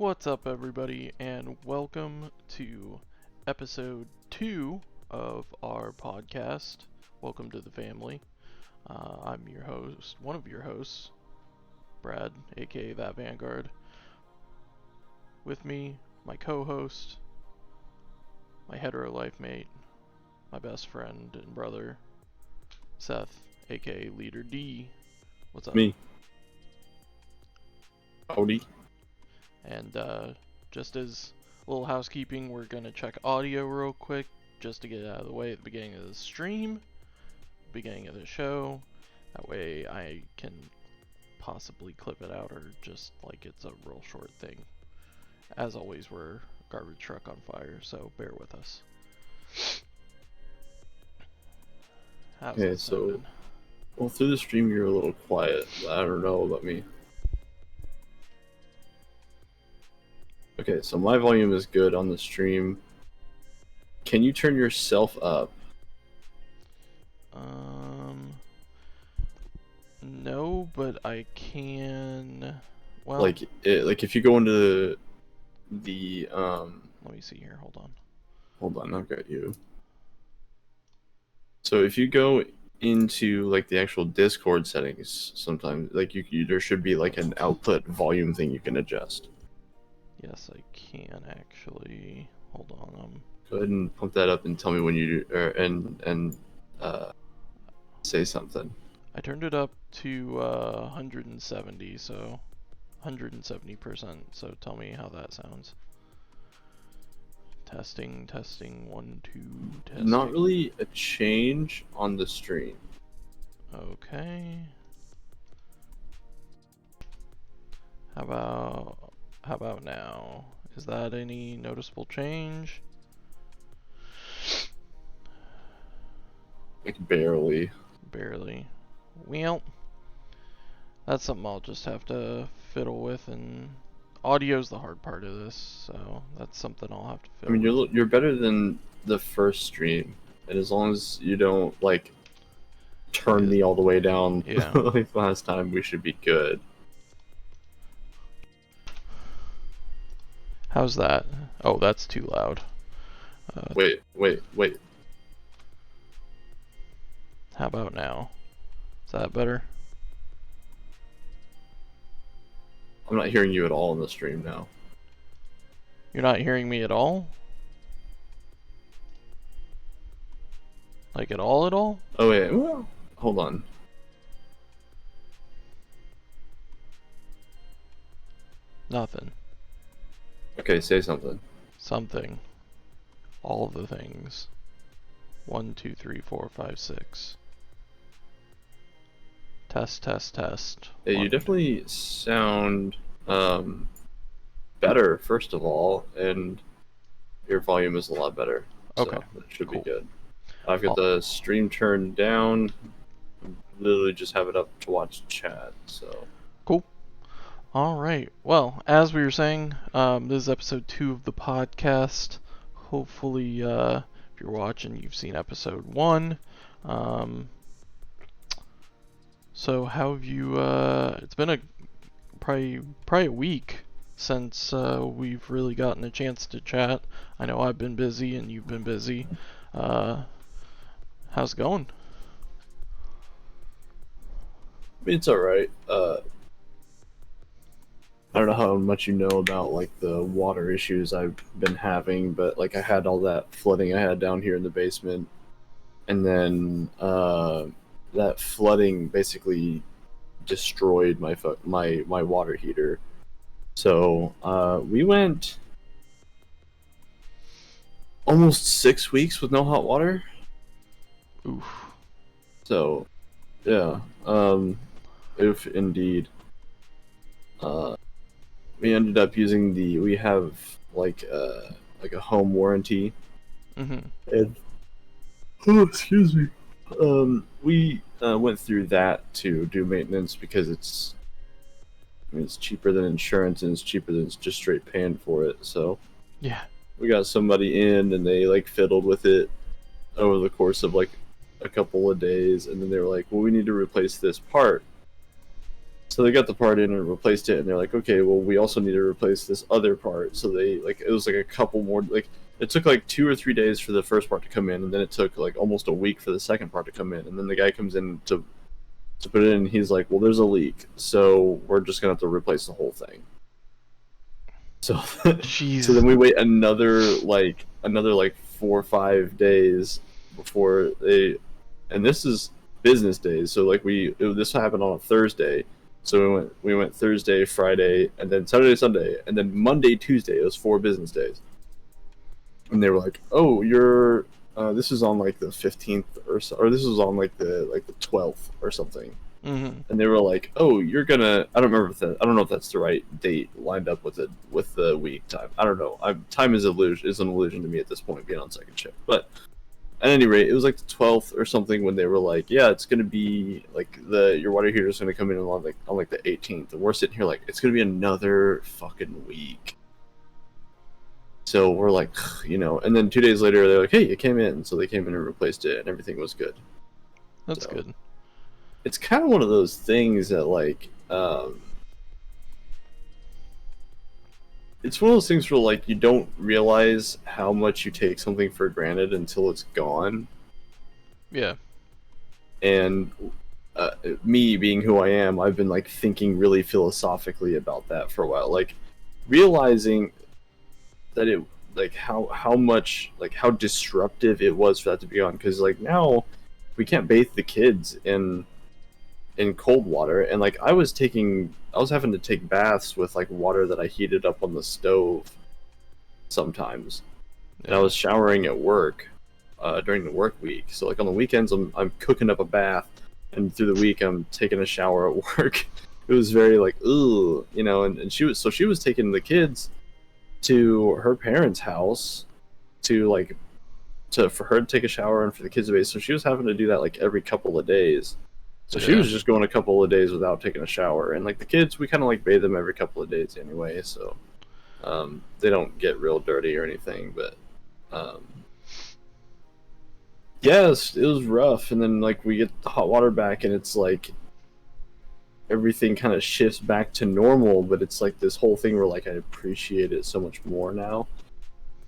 What's up, everybody, and welcome to episode 2 of our podcast. Welcome to the family. I'm your host, one of your hosts, Brad, aka That Vanguard. With me, my co-host, my hetero life mate, my best friend and brother, Seth, aka Leader D. What's up? Me. Howdy. And just as a little housekeeping, we're going to check audio real quick just to get it out of the way at the beginning of the stream, beginning of the show. That way I can possibly clip it out or just like it's a real short thing. As always, we're a garbage truck on fire, so bear with us. How's Okay, it sounding? well, through the stream you're a little quiet. I don't know about me. Okay, so my volume is good on the stream. Can you turn yourself up? No, but I can. Well, Like if you go into the let me see here. Hold on. hold on, I've got you. So if you go into like the actual Discord settings, sometimes like you there should be like an output volume thing you can adjust. Yes, I can actually. Hold on. Go ahead and pump that up and tell me when you do, and say something. I turned it up to 170, so 170%. So tell me how that sounds. Testing, 1, 2, testing. Not really a change on the stream. Okay. How about now? Is that any noticeable change? Like barely. Barely. Well, that's something I'll just have to fiddle with, and audio's the hard part of this, so that's something I'll have to I fiddle mean, with. you're better than the first stream, and as long as you don't like turn me all the way down Yeah. like last time, we should be good. How's that? Oh, that's too loud. Wait. How about now? Is that better? I'm not hearing you at all in the stream now. You're not hearing me at all? Like at all? Oh wait, well, hold on. Nothing. Okay, say something. Something. All of the things. 1, 2, 3, 4, 5, 6. Test. Yeah, you definitely sound better, first of all, and your volume is a lot better. Okay, So that should cool. be good. I've got the stream turned down. Literally just have it up to watch chat, so. Cool. Alright, well, as we were saying, this is episode 2 of the podcast. Hopefully, if you're watching, you've seen episode 1. So how have you, it's been probably a week since we've really gotten a chance to chat. I know I've been busy and you've been busy. How's it going? I mean, it's alright. I don't know how much you know about like the water issues I've been having, but like I had all that flooding I had down here in the basement, and then that flooding basically destroyed my water heater. So we went almost 6 weeks with no hot water. Oof. So yeah, if indeed. We ended up using we have like a home warranty. Mm-hmm. And oh, excuse me. We went through that to do maintenance because it's cheaper than insurance and it's cheaper than just straight paying for it. So Yeah. we got somebody in and they like fiddled with it over the course of like a couple of days, and then they were like, well, we need to replace this part. So they got the part in and replaced it, and they're like, okay, well, we also need to replace this other part. So they like it was like a couple more like it took like 2 or 3 days for the first part to come in, and then it took like almost a week for the second part to come in, and then the guy comes in to put it in, and he's like, well, there's a leak, so we're just gonna have to replace the whole thing. So Jeez. so then we wait another like 4 or 5 days before they, and this is business days. So like this happened on a Thursday. So we went Thursday, Friday, and then Saturday, Sunday, and then Monday, Tuesday. It was 4 business days. And they were like, "Oh, you're this is on like the 15th or so, or this was on like the 12th or something." Mm-hmm. And they were like, "Oh, you're gonna." I don't remember I don't know if that's the right date lined up with the week time. I don't know. Time is an illusion to me at this point, being on second shift. But at any rate, it was like the 12th or something when they were like, "Yeah, it's gonna be like your water heater is gonna come in on like the 18th," and we're sitting here like it's gonna be another fucking week. So we're like, and then 2 days later they're like, "Hey, it came in," so they came in and replaced it, and everything was good. That's good. It's kind of one of those things that like it's one of those things where like you don't realize how much you take something for granted until it's gone. Yeah. And me being who I am, I've been like thinking really philosophically about that for a while, like realizing that it like how much like how disruptive it was for that to be gone, because like now we can't bathe the kids in cold water, and like I was having to take baths with like water that I heated up on the stove sometimes. Yeah. And I was showering at work during the work week, so like on the weekends I'm cooking up a bath, and through the week I'm taking a shower at work. It was very like ooh, and she was taking the kids to her parents' house for her to take a shower and for the kids to bathe, so she was having to do that like every couple of days. So she was just going a couple of days without taking a shower, and like the kids, we kind of like bathe them every couple of days anyway, so they don't get real dirty or anything. But yes, it was rough. And then like we get the hot water back, and it's like everything kind of shifts back to normal. But it's like this whole thing where like I appreciate it so much more now.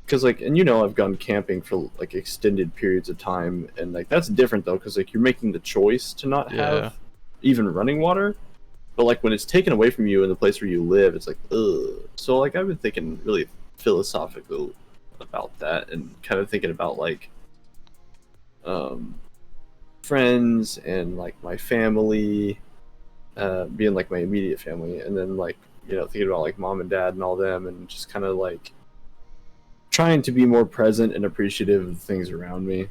Because like, and I've gone camping for like extended periods of time, and like that's different though, because like you're making the choice to not have even running water, but like when it's taken away from you in the place where you live, it's like ugh. So like I've been thinking really philosophical about that, and kind of thinking about like friends and like my family, being like my immediate family, and then like thinking about like mom and dad and all them, and just kind of like trying to be more present and appreciative of things around me,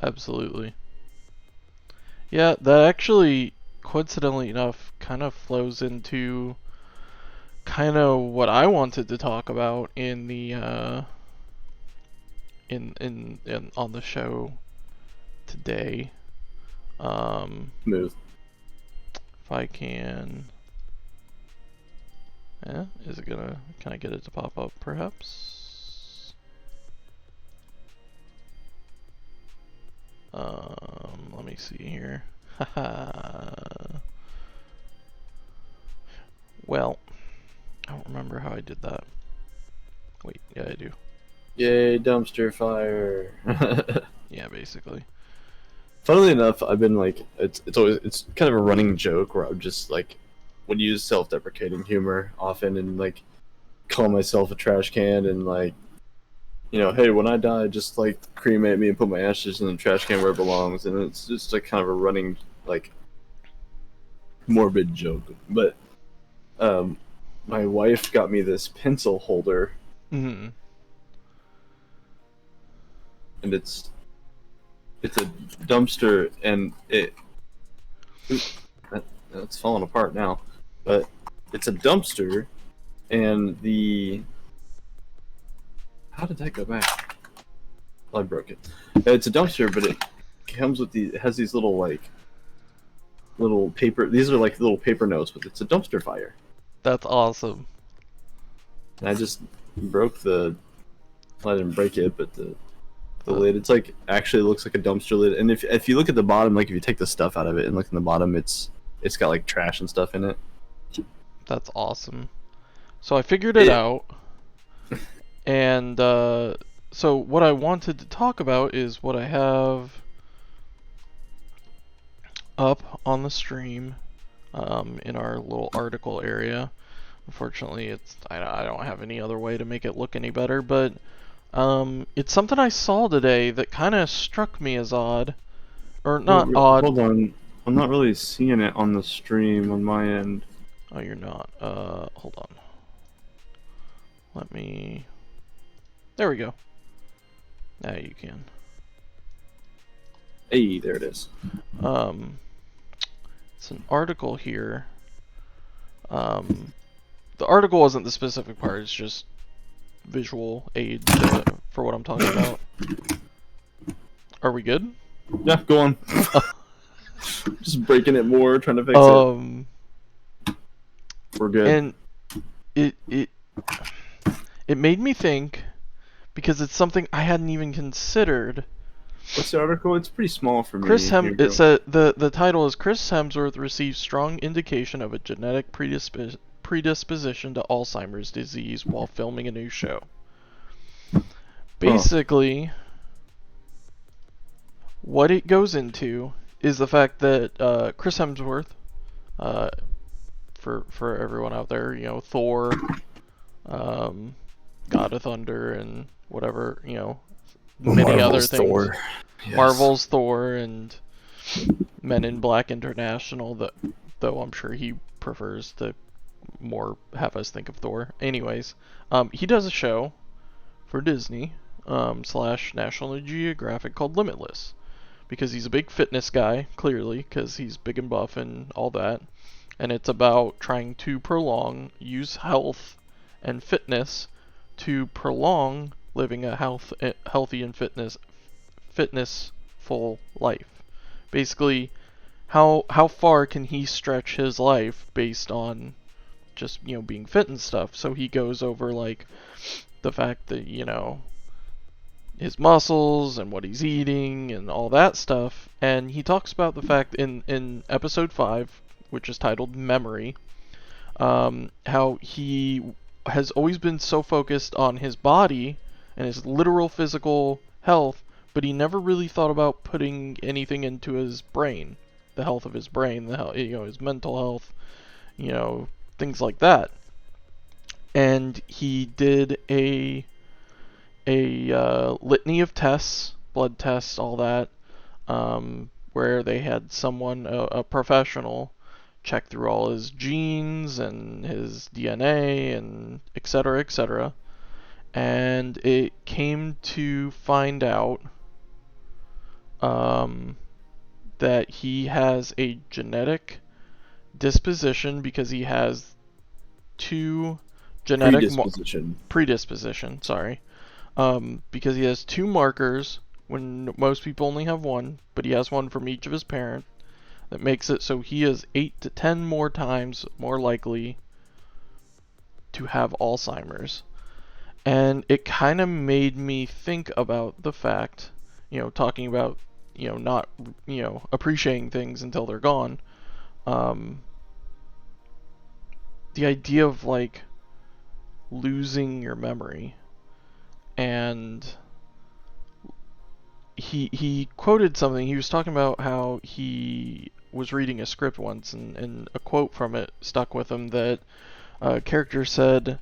Absolutely. Yeah, that actually, coincidentally enough, kind of flows into kind of what I wanted to talk about in the in on the show today. Move. If I can. Yeah, can I get it to pop up perhaps? Let me see here. Well, I don't remember how I did that. Wait, yeah, I do. Yay, dumpster fire. Yeah, basically. Funnily enough, I've been like, it's kind of a running joke where I'm just like, would use self-deprecating humor often, and like call myself a trash can, and like, hey, when I die, just like cremate me and put my ashes in the trash can where it belongs. And it's just like kind of a running like morbid joke. But my wife got me this pencil holder, Mm-hmm. and it's a dumpster, and that's falling apart now, but it's a dumpster, and how did that go back? Well, I broke it. It's a dumpster, but it comes with it has these little paper. These are like little paper notes, but it's a dumpster fire. That's awesome. And I just broke I didn't break it, but the lid. It's like actually looks like a dumpster lid. And if you look at the bottom, like if you take the stuff out of it and look in the bottom, it's it's got like trash and stuff in it. That's awesome. So I figured it out, and so what I wanted to talk about is what I have up on the stream in our little article area. Unfortunately, I don't have any other way to make it look any better, but it's something I saw today that kind of struck me as odd, or not odd. Hold on, I'm not really seeing it on the stream on my end. Oh, you're not. Hold on. Let me. There we go. Now you can. Hey, there it is. It's an article here. The article wasn't the specific part. It's just visual aid for what I'm talking about. Are we good? Yeah, go on. Just breaking it more, trying to fix it. We're good. And it made me think, because it's something I hadn't even considered. What's the article? It's pretty small for me. It said the title is Chris Hemsworth receives strong indication of a genetic predisposition to Alzheimer's disease while filming a new show. Basically, what it goes into is the fact that Chris Hemsworth, for everyone out there, you know, Thor, God of Thunder, and whatever, you know, many other things. Thor. Yes. Marvel's Thor and Men in Black International, though I'm sure he prefers to more have us think of Thor. Anyways, he does a show for Disney / National Geographic called Limitless, because he's a big fitness guy, clearly, because he's big and buff and all that. And it's about trying to use health and fitness to prolong living a healthy and fitnessful life. Basically, how far can he stretch his life based on just, you know, being fit and stuff. So he goes over like the fact that, you know, his muscles and what he's eating and all that stuff. And he talks about the fact in episode 5, which is titled Memory, how he has always been so focused on his body and his literal physical health, but he never really thought about putting anything into his brain, the health of his brain, his mental health, you know, things like that. And he did a litany of tests, blood tests, all that, where they had someone, a professional, check through all his genes and his DNA and etc., etc. And it came to find out that he has a genetic disposition, because he has two genetic predisposition, sorry. Because he has two markers when most people only have one, but he has one from each of his parents, that makes it so he is 8 to 10 more times more likely to have Alzheimer's. And it kind of made me think about the fact, you know, talking about, you know, not, you know, appreciating things until they're gone. The idea of like losing your memory. And he quoted something. He was talking about how he was reading a script once, and a quote from it stuck with him, that a character said,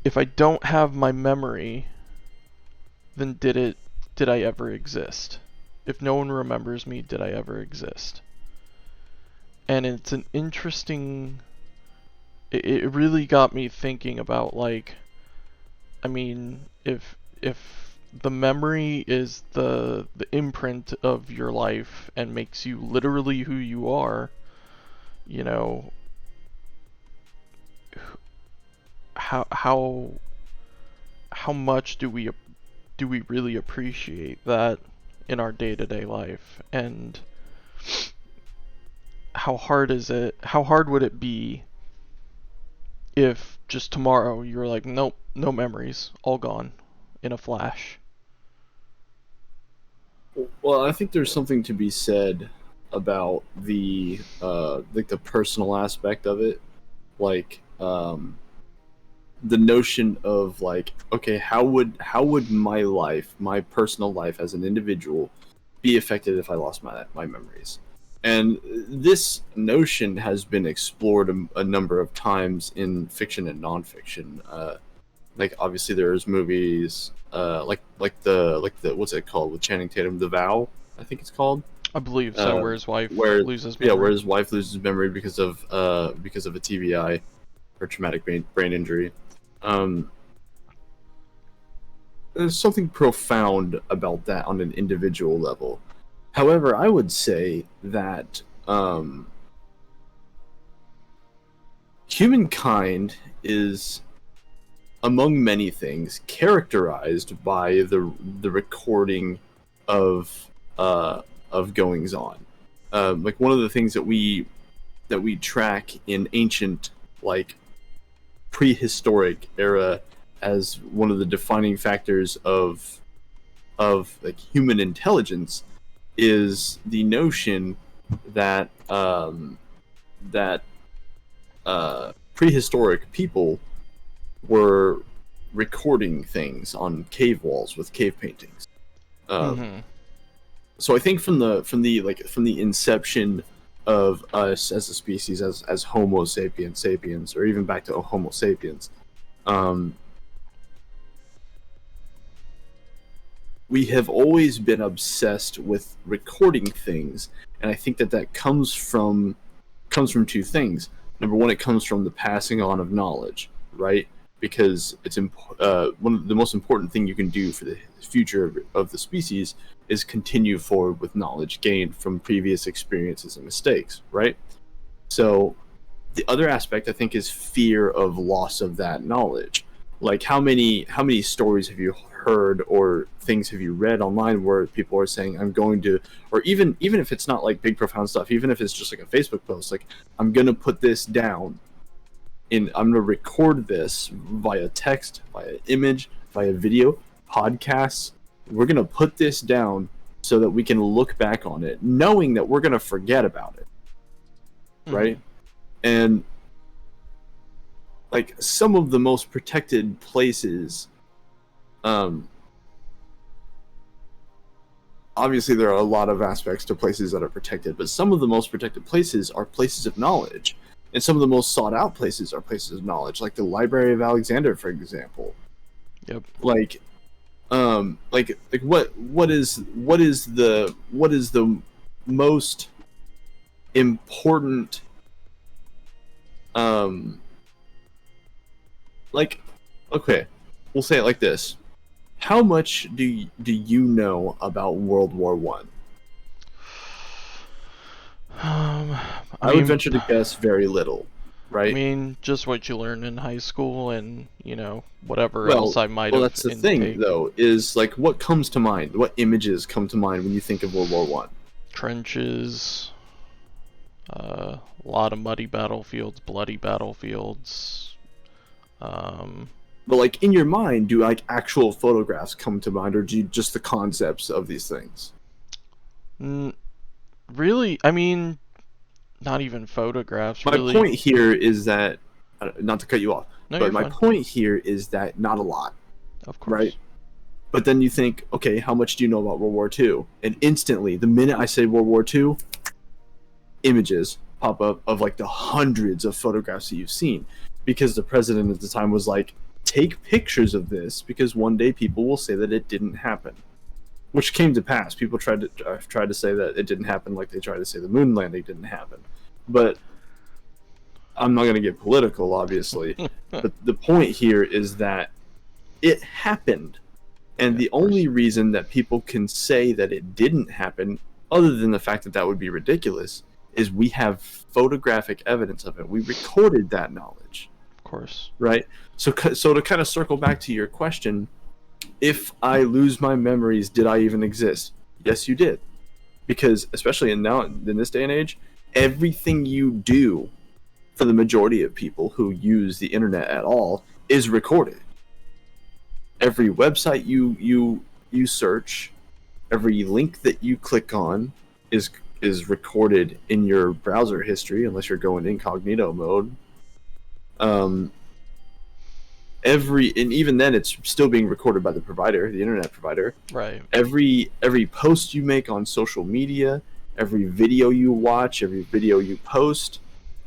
if I don't have my memory, then did I ever exist? If no one remembers me, did I ever exist? And it's an interesting... It really got me thinking about, like, I mean, if the memory is the imprint of your life and makes you literally who you are, you know, how much do we really appreciate that in our day-to-day life? And how hard would it be if just tomorrow you were like, nope, no memories, all gone in a flash? Well, I think there's something to be said about the like the personal aspect of it, like the notion of like, okay, how would my life, my personal life as an individual, be affected if I lost my memories? And this notion has been explored a number of times in fiction and nonfiction. Like obviously there's movies like the what's it called with Channing Tatum, The Vow, I think it's called. I believe so. Uh, Where his wife where loses yeah, where memory. his wife loses memory because of a TBI or traumatic brain injury. Um, there's something profound about that on an individual level. However, I would say that humankind is, among many things, characterized by the recording of goings on. Like one of the things that we track in ancient, like prehistoric era, as one of the defining factors of like human intelligence is the notion that that prehistoric people were recording things on cave walls with cave paintings. Mm-hmm. So I think from the inception of us as a species, as Homo sapiens sapiens, or even back to Homo sapiens, um, we have always been obsessed with recording things, and I think that comes from two things. Number one, it comes from the passing on of knowledge, right? Because it's one of the most important thing you can do for the future of the species is continue forward with knowledge gained from previous experiences and mistakes, right? So the other aspect I think is fear of loss of that knowledge. Like how many stories have you heard or things have you read online where people are saying I'm going to, or even if it's not like big profound stuff, even if it's just like a Facebook post, like I'm going to put this down I'm going to record this via text, via image, via video, podcasts. We're going to put this down so that we can look back on it knowing that we're going to forget about it. Mm-hmm. Right? And like some of the most protected places, obviously there are a lot of aspects to places that are protected, but some of the most protected places are places of knowledge, and some of the most sought out places are places of knowledge, like the Library of Alexander, for example. Yep. Like what is the most important, like, okay, we'll say it like this: how much do you know about World War One? I would mean, venture to guess very little, I right? mean, just what you learn in high school, and whatever Well, else I might well, have that's the thing, intake. though, is like what comes to mind? What images come to mind when you think of World War One? Trenches, a lot of muddy battlefields, bloody battlefields. But like in your mind, do like actual photographs come to mind, or do you just the concepts of these things? Really, I mean, not even photographs, My really. point here is that, not to cut you off, No, but you're my fine. point here is that not a lot, Of course. right? But then you think, okay, how much do you know about World War II? And instantly, the minute I say World War II, images pop up of like the hundreds of photographs that you've seen, because the president at the time was like, take pictures of this because one day people will say that it didn't happen, which came to pass. People tried to say that it didn't happen, like they tried to say the moon landing didn't happen. But I'm not going to get political, obviously. But the point here is that it happened. And Yeah, the of course. only reason that people can say that it didn't happen, other than the fact that that would be ridiculous, is we have photographic evidence of it. We recorded that knowledge, Of course. right? So to kind of circle back to your question, if I lose my memories, did I even exist? Yes, you did. Because especially in this day and age, everything you do for the majority of people who use the internet at all is recorded. Every website you search, every link that you click on is recorded in your browser history, unless you're going incognito mode. And even then, it's still being recorded by the provider, the internet provider. Right. Every post you make on social media, every video you watch, every video you post,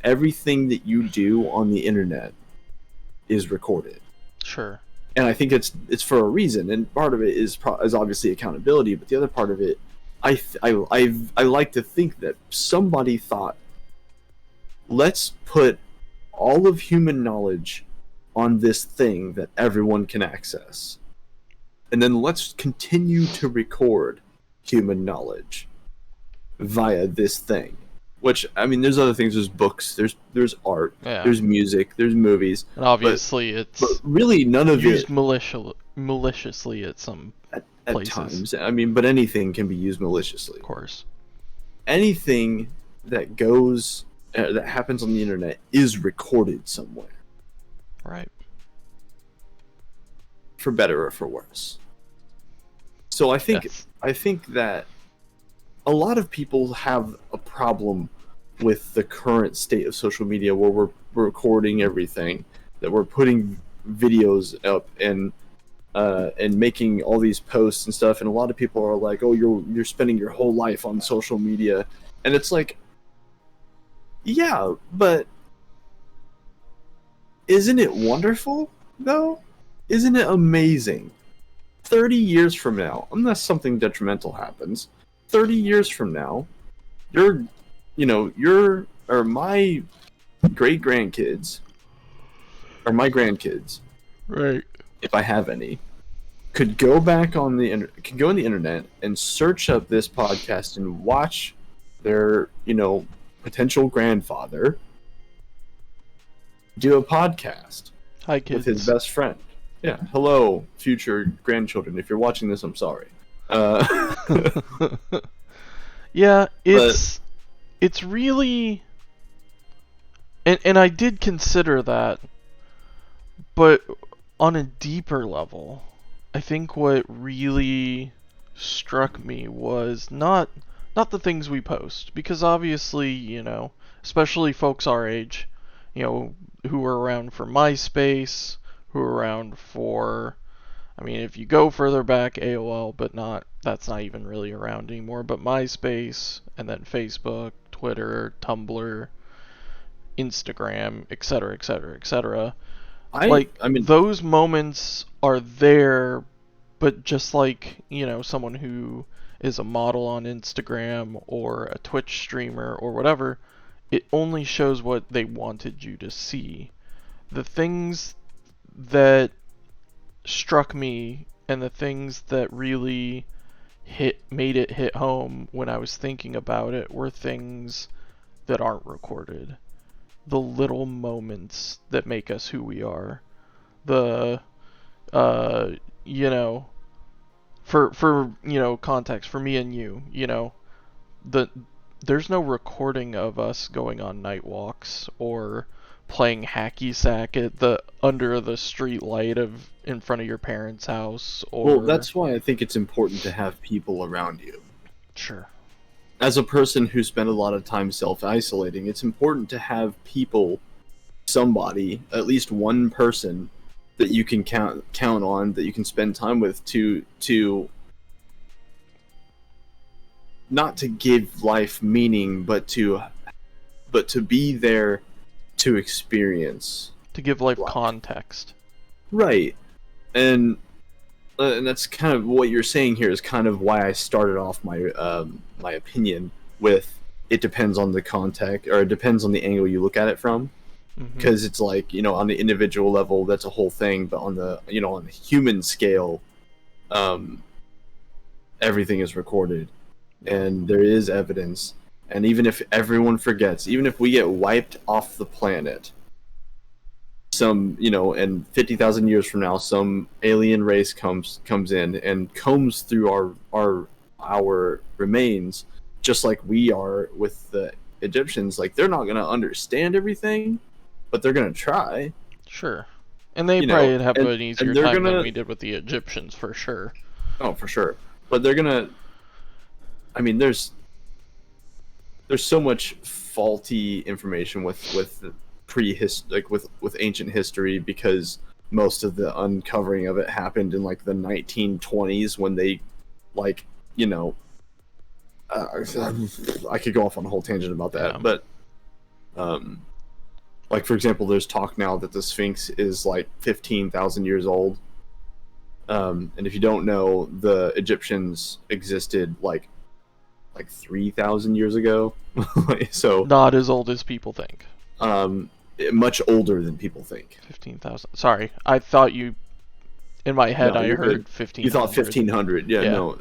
everything that you do on the internet is recorded. Sure. And I think it's for a reason, and part of it is obviously accountability, but the other part of it, I like to think that somebody thought, let's put all of human knowledge on this thing that everyone can access, and then let's continue to record human knowledge via this thing. Which, I mean, there's other things. There's books. There's art. Yeah. There's music. There's movies. And obviously, but really none of used it maliciously at some at places. times. I mean, but anything can be used maliciously. Of course. Anything that goes that happens on the internet is recorded somewhere. Right. For better or for worse. So I think Yes. that a lot of people have a problem with the current state of social media, where we're recording everything, that we're putting videos up and making all these posts and stuff, and a lot of people are like, "Oh, you're spending your whole life on social media," and it's like, yeah, but isn't it wonderful though? Isn't it amazing? 30 years from now, unless something detrimental happens, 30 years from now, or my great grandkids, or my grandkids, Right. if I have any, could go back on can go on the internet and search up this podcast and watch their, potential grandfather do a podcast Hi, kids. with his best friend. Yeah, hello, future grandchildren. If you're watching this, I'm sorry. Yeah, it's really, and I did consider that, but on a deeper level, I think what really struck me was not the things we post, because obviously, especially folks our age, who were around for MySpace, who were around for, I mean, if you go further back, AOL, but that's not even really around anymore, but MySpace, and then Facebook, Twitter, Tumblr, Instagram, etc., etc., etc. I mean, those moments are there, but just like, someone who is a model on Instagram or a Twitch streamer or whatever, it only shows what they wanted you to see. The things that struck me and the things that really made it hit home when I was thinking about it were things that aren't recorded. The little moments that make us who we are. The for context, for me and you, there's no recording of us going on night walks or playing hacky sack at under the street light in front of your parents' house. Well, that's why I think it's important to have people around you. Sure. As a person who spent a lot of time self-isolating, it's important to have people, somebody, at least one person that you can count on, that you can spend time with, to not to give life meaning, but to be there to experience, to give life context. Right. And that's kind of what you're saying here, is kind of why I started off my opinion with, it depends on the context, or it depends on the angle you look at it from. Because it's like, on the individual level, that's a whole thing, but on the on the human scale, everything is recorded, and there is evidence. And even if everyone forgets, even if we get wiped off the planet, and 50,000 years from now, some alien race comes in and combs through our remains, just like we are with the Egyptians. Like, they're not gonna understand everything, but they're gonna try. Sure. And they probably have an easier time than we did with the Egyptians, for sure. Oh, for sure. But they're gonna I mean, there's so much faulty information with with ancient history, because most of the uncovering of it happened in like the 1920s when they like you know I could go off on a whole tangent about that, Yeah. but um like for example, there's talk now that the Sphinx is like 15,000 years old. And if you don't know, the Egyptians existed like 3,000 years ago. So Not as old as people think. um, much older than people think. 15,000. Sorry, I thought you. In my head, No, I you're heard good. 1500. You thought 1500? Yeah, Yeah. no,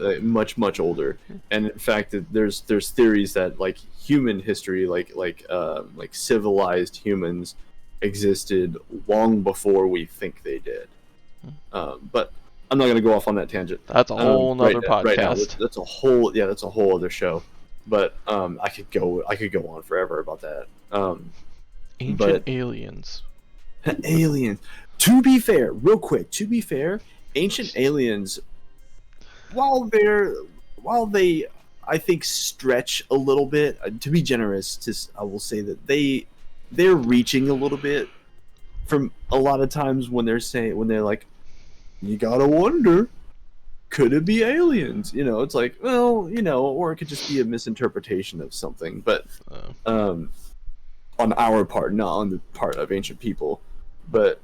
much older. And in fact, there's theories that like human history, like civilized humans, existed long before we think they did. But I'm not going to go off on that tangent. That's a whole nother podcast. Right now, that's a whole other show. But I could go on forever about that. Ancient aliens. Aliens. To be fair, real quick, ancient aliens, while they I think stretch a little bit, to be generous, I will say that they're reaching a little bit from a lot of times when they're like, you gotta wonder, could it be aliens? It's like, well, or it could just be a misinterpretation of something. But on our part, not on the part of ancient people. But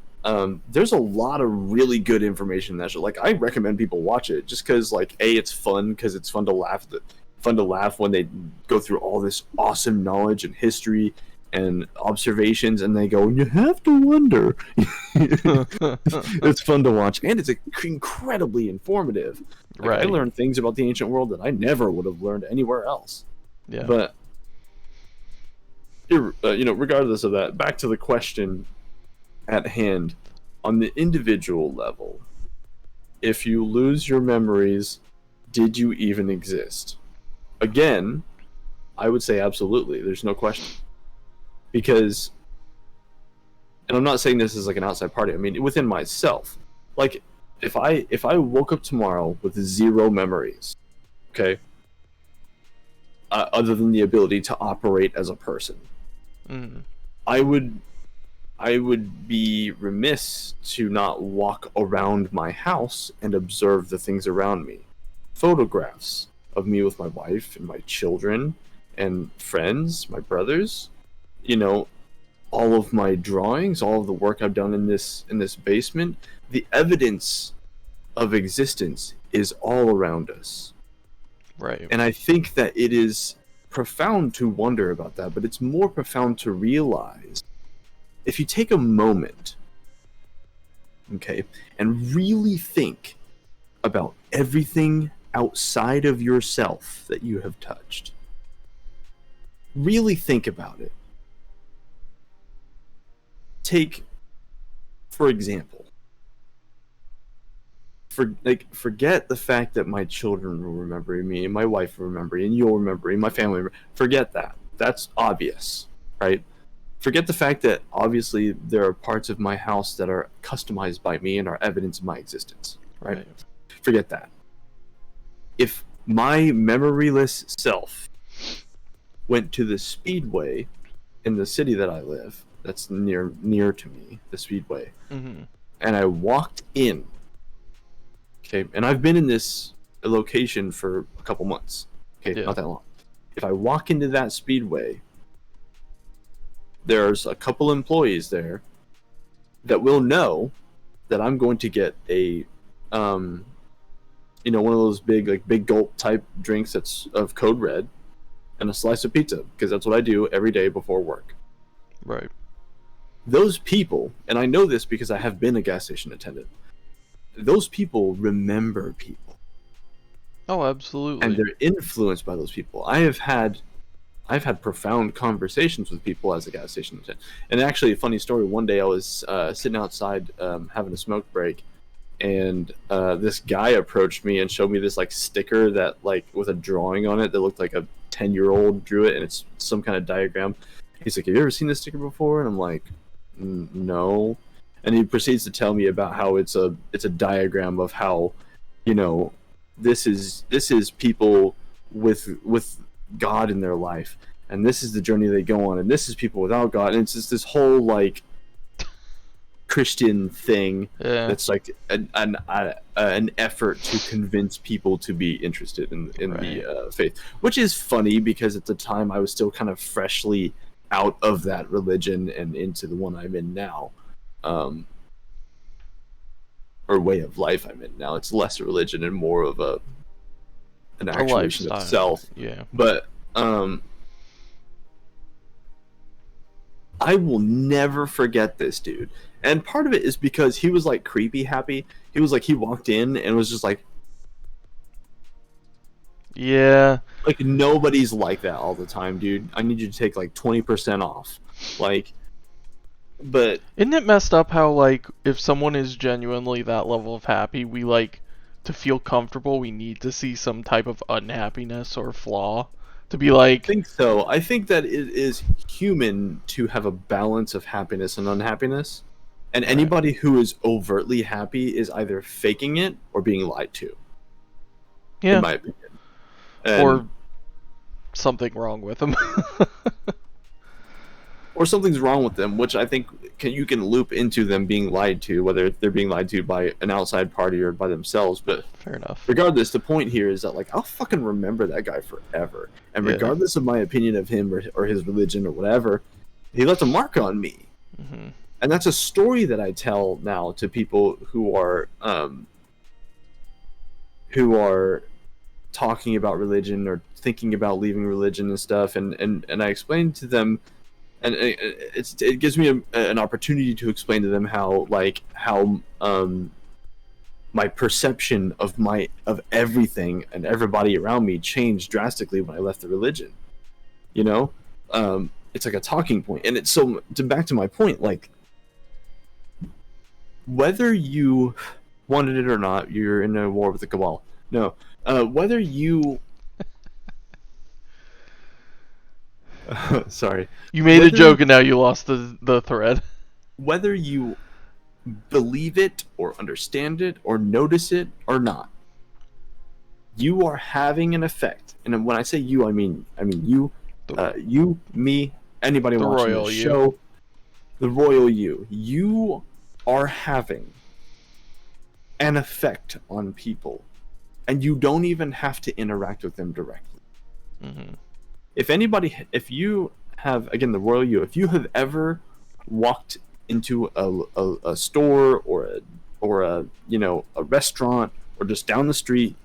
there's a lot of really good information in that show. Like, I recommend people watch it just because, like, it's fun, because it's fun to laugh when they go through all this awesome knowledge and history and observations, and they go, you have to wonder. It's fun to watch, and it's incredibly informative. Like, Right. I learned things about the ancient world that I never would have learned anywhere else. Yeah. But regardless of that, back to the question at hand. On the individual level, if you lose your memories, did you even exist? Again, I would say absolutely. There's no question. Because, and I'm not saying this is like an outside party, I mean within myself. Like, if I woke up tomorrow with zero memories, okay, other than the ability to operate as a person, I would be remiss to not walk around my house and observe the things around me. Photographs of me with my wife and my children and friends, my brothers, all of my drawings, all of the work I've done in this basement, the evidence of existence is all around us. Right. And I think that it is profound to wonder about that, but it's more profound to realize, if you take a moment, okay, and really think about everything outside of yourself that you have touched, really think about it. Take, for example, forget the fact that my children will remember me, and my wife will remember me, and you'll remember me, my family. Forget that. That's obvious, right? Forget the fact that obviously there are parts of my house that are customized by me and are evidence of my existence, right? Forget that. If my memoryless self went to the Speedway in the city that I live, that's near to me, the Speedway, and I walked in, okay, and I've been in this location for a couple months, okay, not that long. If I walk into that Speedway, there's a couple employees there that will know that I'm going to get a, one of those big gulp type drinks that's of Code Red, and a slice of pizza, because that's what I do every day before work. Right. Those people, and I know this because I have been a gas station attendant, those people remember people. Oh, absolutely. And they're influenced by those people. I've had profound conversations with people as a gas station attendant. And actually, a funny story, one day I was sitting outside having a smoke break, and this guy approached me and showed me this sticker that with a drawing on it that looked like a 10-year-old drew it, and it's some kind of diagram. He's like, have you ever seen this sticker before? And I'm like, no. And he proceeds to tell me about how it's a diagram of how, this is people with God in their life, and this is the journey they go on, and this is people without God, and it's just this whole like Christian thing Yeah. that's like an effort to convince people to be interested in the faith, which is funny because at the time I was still kind of freshly out of that religion and into the one I'm in now, or way of life I'm in now. It's less a religion and more of an actuation of self. Yeah. But I will never forget this dude. And part of it is because he was like creepy happy. He was like, he walked in and was just like, yeah, like nobody's like that all the time, dude. I need you to take like 20% off. Like, but isn't it messed up how like if someone is genuinely that level of happy, we like to feel comfortable, we need to see some type of unhappiness or flaw to be like. I think so. I think that it is human to have a balance of happiness and unhappiness. And anybody who is overtly happy is either faking it or being lied to. Yeah. In my opinion. Or something wrong with them. Or something's wrong with them, which I think you can loop into them being lied to, whether they're being lied to by an outside party or by themselves. But fair enough. Regardless, the point here is that like I'll fucking remember that guy forever. And regardless of my opinion of him or his religion or whatever, he left a mark on me. Mm-hmm. And that's a story that I tell now to people who are talking about religion or thinking about leaving religion and stuff, and I explain to them, and it gives me an opportunity to explain to them how my perception of everything and everybody around me changed drastically when I left the religion. You know, it's like a talking point, and it's so back to my point, like whether you wanted it or not, you're in a war with the Cabal. No, whether you sorry, you made a joke and now you lost the thread. Whether you believe it or understand it or notice it or not, you are having an effect. And when I say you, I mean you, you, me, anybody watching the show, the royal you. You are having an effect on people, and you don't even have to interact with them directly. Mm-hmm. If you have, again, the royal you, if you have ever walked into a store or a restaurant or just down the street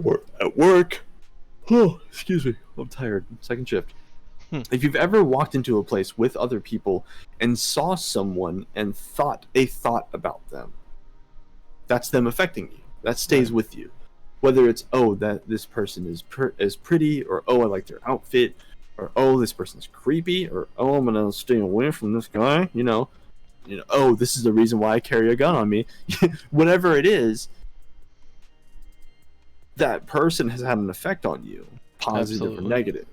or at work, excuse me, I'm tired, second shift. If you've ever walked into a place with other people and saw someone and thought a thought about them, that's them affecting you. That stays with you. Whether it's, oh, that this person is pretty, or oh, I like their outfit, or oh, this person's creepy, or oh, I'm gonna stay away from this guy. You know, oh, this is the reason why I carry a gun on me. Whatever it is, that person has had an effect on you, positive or negative.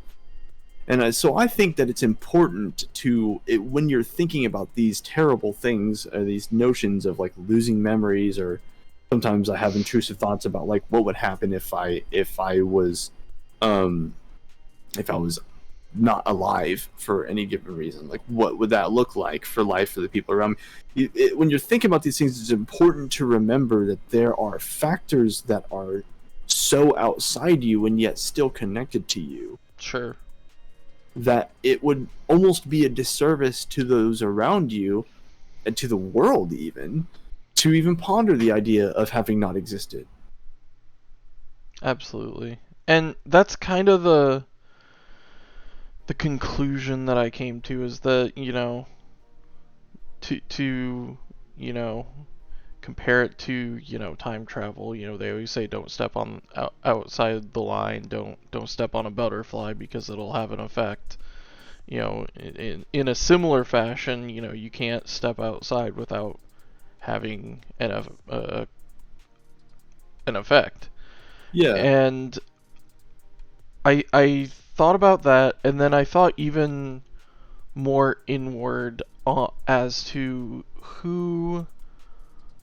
And so I think that it's important when you're thinking about these terrible things, or these notions of like losing memories, or sometimes I have intrusive thoughts about like what would happen if I was not alive for any given reason. Like what would that look like for life for the people around me? When you're thinking about these things, it's important to remember that there are factors that are so outside you and yet still connected to you. Sure. That it would almost be a disservice to those around you and to the world to even ponder the idea of having not existed. Absolutely. And that's kind of the conclusion that I came to, is that, to compare it to, time travel. They always say don't step on outside the line, don't step on a butterfly because it'll have an effect. In a similar fashion, you can't step outside without having an effect. Yeah. And I thought about that, and then I thought even more inward as to who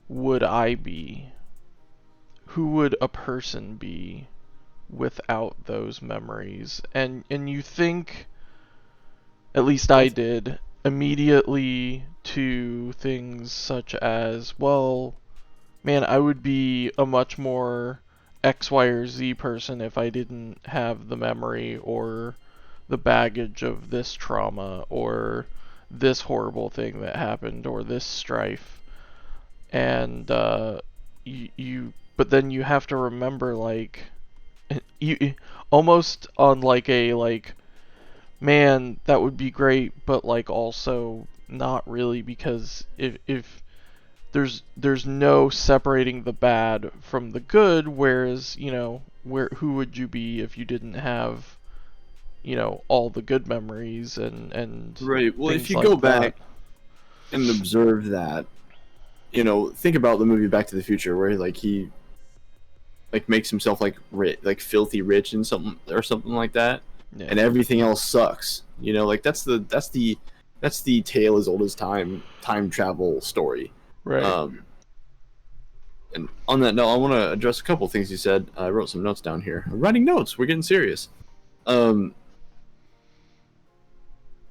would I be? Who would a person be without those memories. And you think, at least I did, immediately to things such as, well, man, I would be a much more X, Y, or Z person if I didn't have the memory or the baggage of this trauma or this horrible thing that happened or this strife. And but then you have to remember, like, you almost on like a like, man, that would be great, but like also not really, because if there's no separating the bad from the good, whereas, where who would you be if you didn't have, all the good memories and Right. Well, if things you like go that. back and observe that, think about the movie Back to the Future, where like he like makes himself like like filthy rich and something like that, Yeah. and everything else sucks. Like that's the tale as old as time travel story. Right. And on that note, I want to address a couple things you said. I wrote some notes down here. I'm writing notes. We're getting serious. The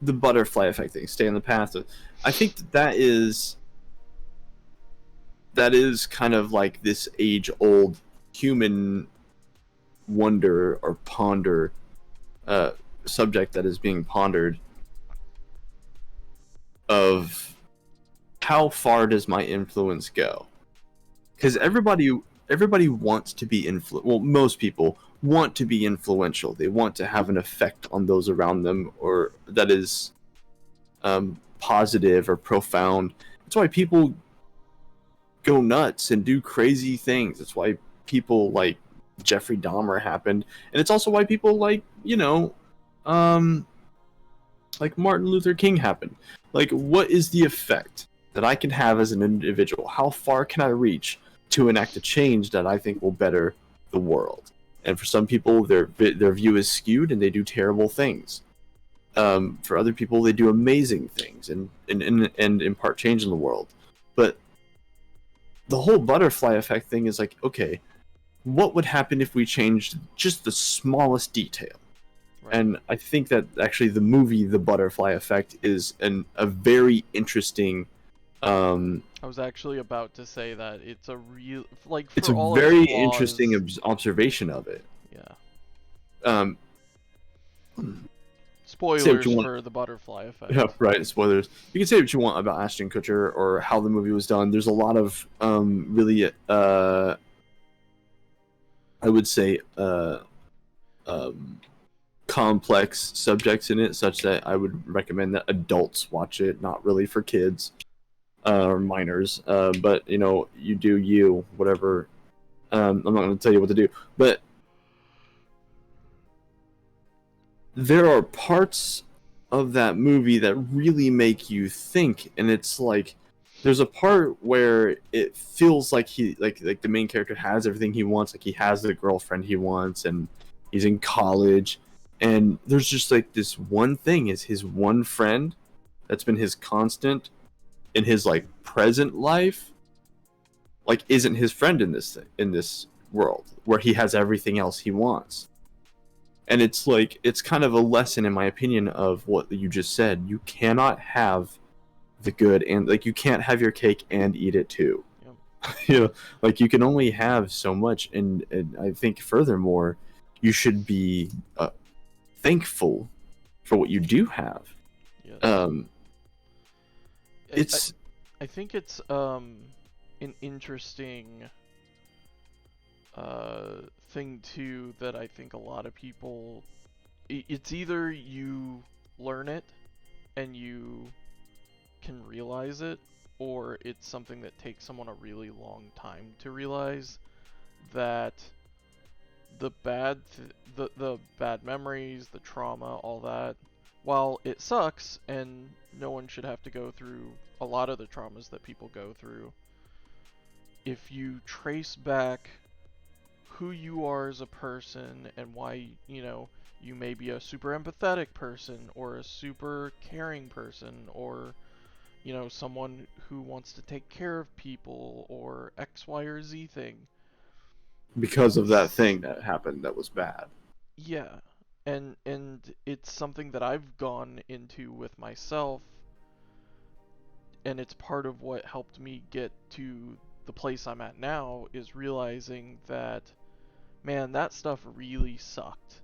butterfly effect thing. Stay on the path. I think that is kind of like this age-old human wonder or ponder subject that is being pondered of how far does my influence go? Because everybody wants to be well, most people want to be influential. They want to have an effect on those around them, or that is positive or profound. That's why people go nuts and do crazy things. That's why people like Jeffrey Dahmer happened, and it's also why people like like Martin Luther King happened. Like, what is the effect that I can have as an individual? How far can I reach to enact a change that I think will better the world? And for some people, their view is skewed and they do terrible things. For other people, they do amazing things and impart change in the world. But the whole butterfly effect thing is like, okay, what would happen if we changed just the smallest detail? Right. And I think that actually the movie The Butterfly Effect is a very interesting. I was actually about to say that it's a real, like, for it's a all very its flaws, interesting observation of it. Yeah. Spoilers for The Butterfly Effect. Yeah, right. Spoilers. You can say what you want about Ashton Kutcher or how the movie was done. There's a lot of really, I would say, complex subjects in it, such that I would recommend that adults watch it, not really for kids or minors. But you do you, whatever. I'm not going to tell you what to do, but there are parts of that movie that really make you think, and it's like there's a part where it feels like he like the main character has everything he wants, like he has the girlfriend he wants, and he's in college, and there's just like this one thing is his one friend that's been his constant in his like present life, like isn't his friend in this world where he has everything else he wants. And it's like, it's kind of a lesson, in my opinion, of what you just said. You cannot have the good, and like you can't have your cake and eat it too. Yep. Like you can only have so much, and I think furthermore, you should be thankful for what you do have. Yes. I think it's an interesting thing too, that I think a lot of people, it's either you learn it and you can realize it, or it's something that takes someone a really long time to realize that the bad memories, the trauma, all that, while it sucks and no one should have to go through a lot of the traumas that people go through, if you trace back who you are as a person and why, you may be a super empathetic person or a super caring person, or, someone who wants to take care of people, or X, Y, or Z thing. because of that thing that happened that was bad. Yeah, and it's something that I've gone into with myself, and it's part of what helped me get to the place I'm at now, is realizing that, man, that stuff really sucked.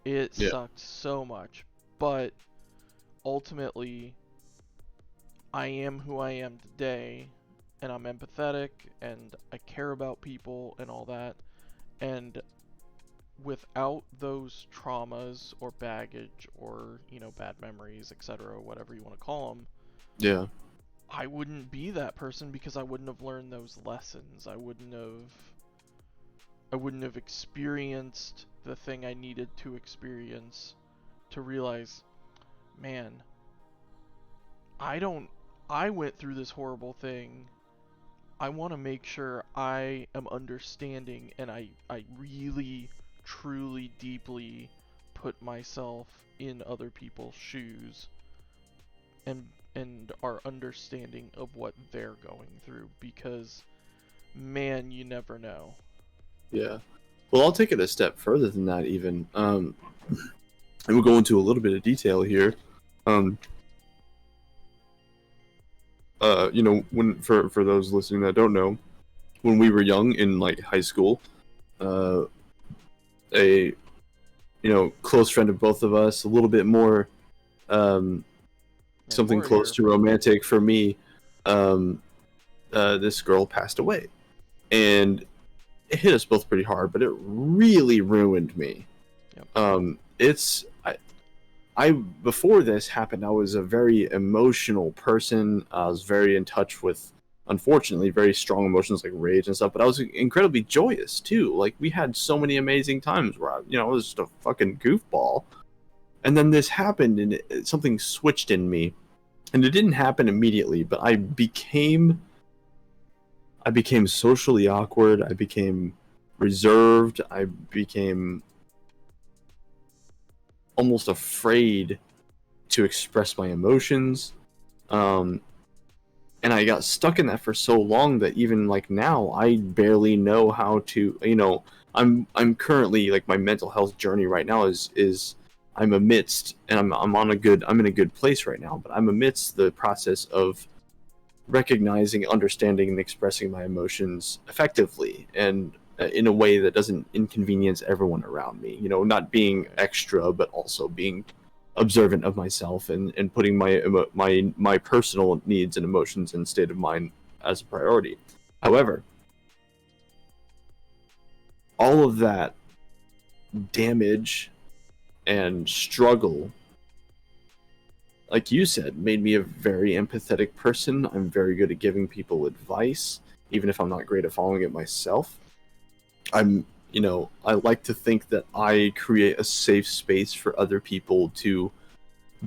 It Yeah. sucked so much, but ultimately I am who I am today, and I'm empathetic, and I care about people and all that, and without those traumas or baggage or, bad memories, etc., whatever you want to call them, Yeah. I wouldn't be that person, because I wouldn't have learned those lessons. I wouldn't have experienced the thing I needed to experience to realize, man, I don't I went through this horrible thing. I want to make sure I am understanding, and I really, truly, deeply put myself in other people's shoes, and are understanding of what they're going through, because, man, you never know. Yeah. Well, I'll take it a step further than that, even. And we'll go into a little bit of detail here. Um, when for those listening that don't know, when we were young in like high school, uh, a close friend of both of us, a little bit more, um, And something more close here. to romantic for me. Um, this girl passed away, and it hit us both pretty hard, but it really ruined me. Yep. It's I before this happened, I was a very emotional person. I was very in touch with, unfortunately, very strong emotions like rage and stuff. But I was incredibly joyous too. Like we had so many amazing times where I was just a fucking goofball. And then this happened, and something switched in me, and it didn't happen immediately. But I became socially awkward. I became reserved. I became almost afraid to express my emotions. Um, and I got stuck in that for so long that even like now I barely know how to. I'm currently, like, my mental health journey right now is I'm amidst, and I'm in a good place right now, but I'm amidst the process of recognizing, understanding, and expressing my emotions effectively, and in a way that doesn't inconvenience everyone around me. Not being extra, but also being observant of myself, and putting my personal needs and emotions and state of mind as a priority. However, all of that damage and struggle, like you said, made me a very empathetic person. I'm very good at giving people advice, even if I'm not great at following it myself. I like to think that I create a safe space for other people to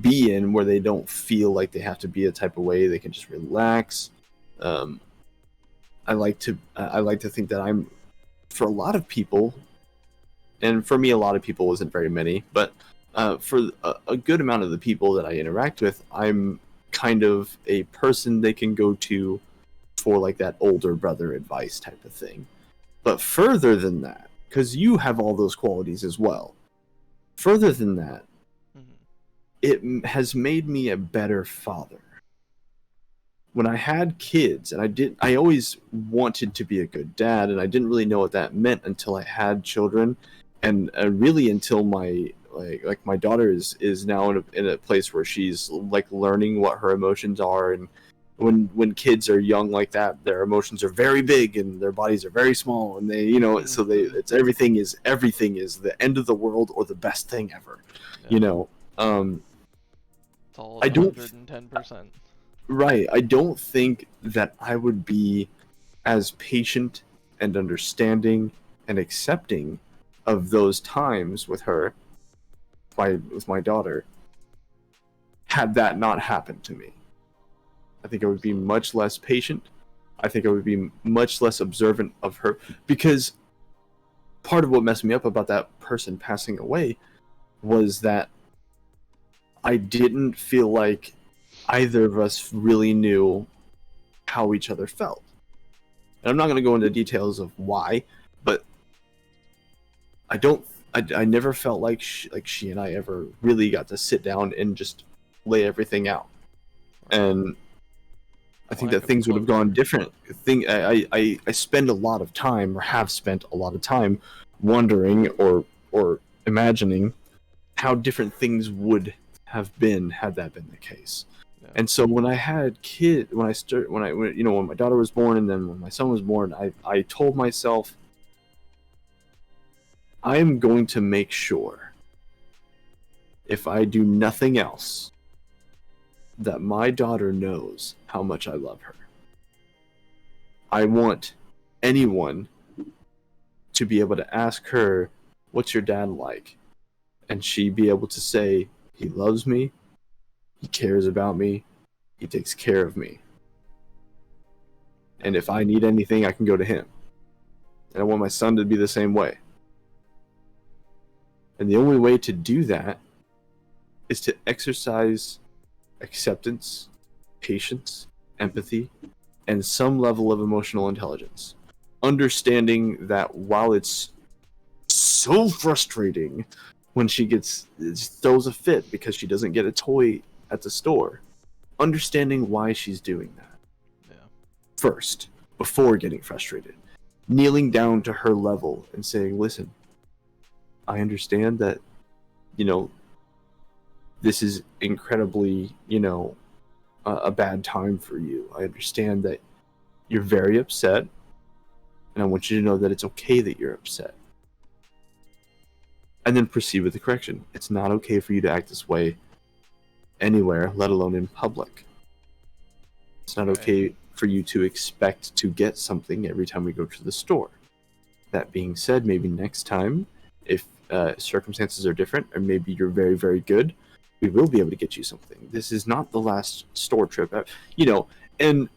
be in, where they don't feel like they have to be a type of way. They can just relax. Um, I like to think that I'm, for a lot of people, and for me, a lot of people isn't very many, but for a good amount of the people that I interact with, I'm kind of a person they can go to for like that older brother advice type of thing. But further than that, because you have all those qualities as well, further than that, Hmm. it has made me a better father. When I had kids, and I always wanted to be a good dad, and I didn't really know what that meant until I had children, and really until my daughter is now in a place where she's like learning what her emotions are. And when kids are young like that, their emotions are very big and their bodies are very small, and so it's everything is the end of the world or the best thing ever. Yeah. you know um It's all I at don't 110%. Right. I don't think that I would be as patient and understanding and accepting of those times with her, with my daughter, had that not happened to me. I think I would be Absolutely. much less patient. I think I would be much less observant of her, because part of what messed me up about that person passing away was that I didn't feel like either of us really knew how each other felt. And I'm not going to go into details of why, but I don't. I never felt like she and I ever really got to sit down and just lay everything out. And I think Lack that of things would have gone closure. different. I spend a lot of time, or have spent a lot of time, wondering or imagining how different things would have been had that been the case. Yeah. And so when I had when my daughter was born and then when my son was born, I told myself I am going to make sure, if I do nothing else, that my daughter knows how much I love her. I want anyone to be able to ask her, "What's your dad like?" And she be able to say, "He loves me, he cares about me, he takes care of me. And if I need anything, I can go to him." And I want my son to be the same way. And the only way to do that is to exercise acceptance, patience, empathy, and some level of emotional intelligence. Understanding that while it's so frustrating when she throws a fit because she doesn't get a toy at the store, understanding why she's doing that. Yeah. First, before getting frustrated. Kneeling down to her level and saying, "Listen, I understand that, this is incredibly, a bad time for you. I understand that you're very upset, and I want you to know that it's okay that you're upset." And then proceed with the correction. It's not okay for you to act this way anywhere, let alone in public. It's not okay for you to expect to get something every time we go to the store. That being said, maybe next time, if circumstances are different, or maybe you're very, very good, we will be able to get you something. This is not the last store trip. And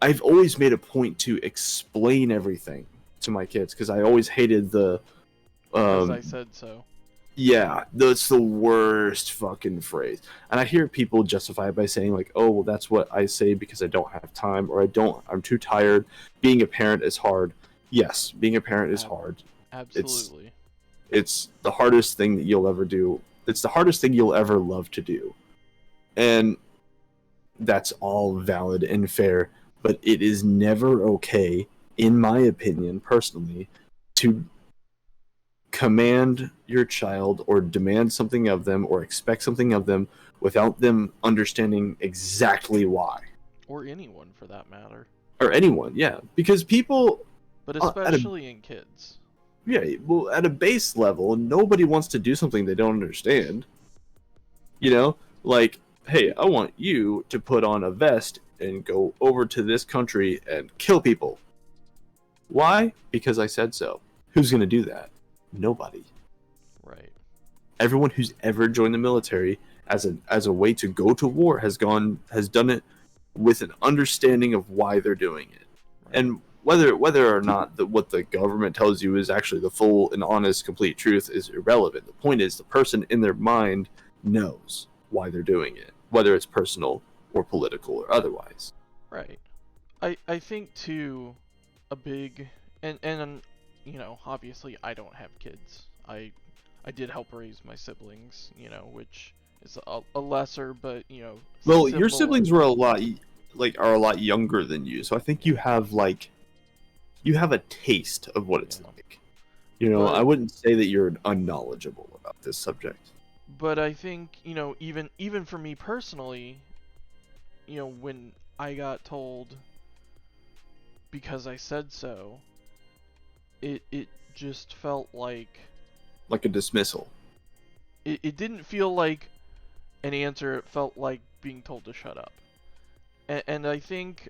I've always made a point to explain everything to my kids, because I always hated the... Because I said so. Yeah, that's the worst fucking phrase. And I hear people justify it by saying, like, "Oh, well, that's what I say because I don't have time, or I'm too tired. Being a parent is hard." Yes, being a parent is hard. Absolutely. It's the hardest thing that you'll ever do. It's the hardest thing you'll ever love to do. And that's all valid and fair, but it is never okay, in my opinion, personally, to command your child or demand something of them or expect something of them without them understanding exactly why. Or anyone, for that matter. Or anyone, yeah. Because people... But especially in kids. Yeah, well, at a base level, nobody wants to do something they don't understand. Like, "Hey, I want you to put on a vest and go over to this country and kill people." Why? Because I said so. Who's going to do that? Nobody. Right. Everyone who's ever joined the military as a way to go to war has done it with an understanding of why they're doing it. Right. And whether or not what the government tells you is actually the full and honest, complete truth is irrelevant. The point is, the person in their mind knows why they're doing it, whether it's personal or political or otherwise. Right. I think too, a big and obviously I don't have kids. I did help raise my siblings, which is a lesser, but Well, your siblings were a lot younger than you, so I think you have a taste of what it's like. I wouldn't say that you're unknowledgeable about this subject. But I think, even for me personally, when I got told because I said so, it just felt like a dismissal. It didn't feel like an answer. It felt like being told to shut up. And I think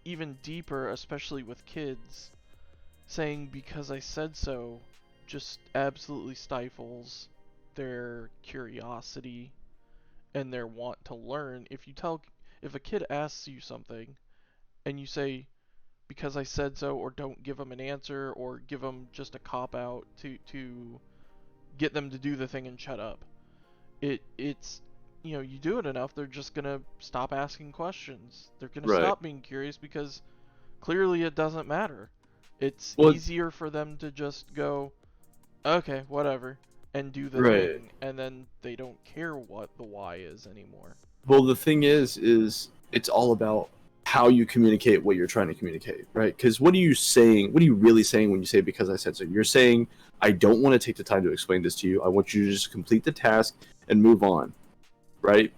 even deeper, especially with kids, saying "because I said so" just absolutely stifles their curiosity and their want to learn. If a kid asks you something and you say "because I said so," or don't give them an answer, or give them just a cop out to get them to do the thing and shut up, it's you do it enough, they're just gonna stop asking questions. They're gonna stop being curious, because clearly it doesn't matter. It's easier for them to just go, okay, whatever, and do the Right. thing, and then they don't care what the why is anymore. Well, the thing is it's all about how you communicate what you're trying to communicate, right? Because what are you saying? What are you really saying when you say "because I said so"? You're saying, "I don't want to take the time to explain this to you. I want you to just complete the task and move on," right?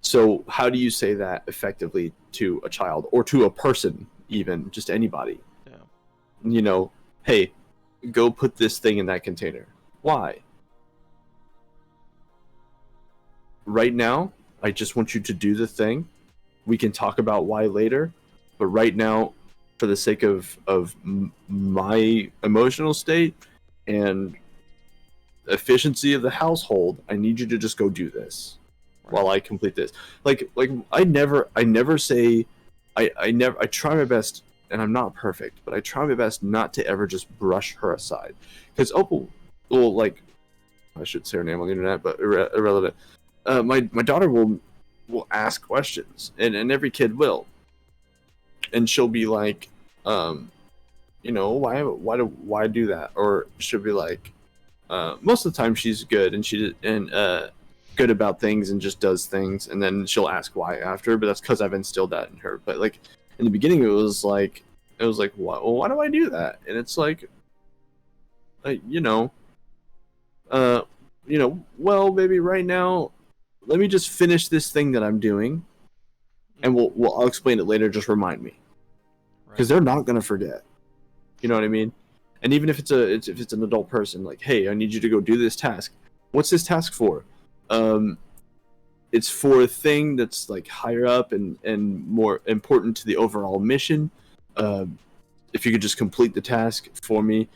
So, how do you say that effectively to a child or to a person, even just anybody? Yeah. You know, hey, go put this thing in that container. Why? Right now, I just want you to do the thing. We can talk about why later, but right now, for the sake of my emotional state and efficiency of the household, I need you to just go do this Right. while I complete this. Like I never say, I try my best, and I'm not perfect, but I try my best not to ever just brush her aside, because well, like I should say her name on the internet, but irrelevant. My daughter will ask questions, and every kid will, and she'll be like, why do that, or she'll be like, most of the time she's good and good about things and just does things, and then she'll ask why after, but that's because I've instilled that in her. But like in the beginning, it was like why do I do that? And it's like, uh, you know, uh, well, maybe right now, let me just finish this thing that I'm doing, and I'll explain it later. Just remind me, because Right. they're not gonna forget. You know what I mean? And even if if it's an adult person, like, hey, I need you to go do this task. What's this task for? Um, it's for a thing that's like higher up and more important to the overall mission. If you could just complete the task for me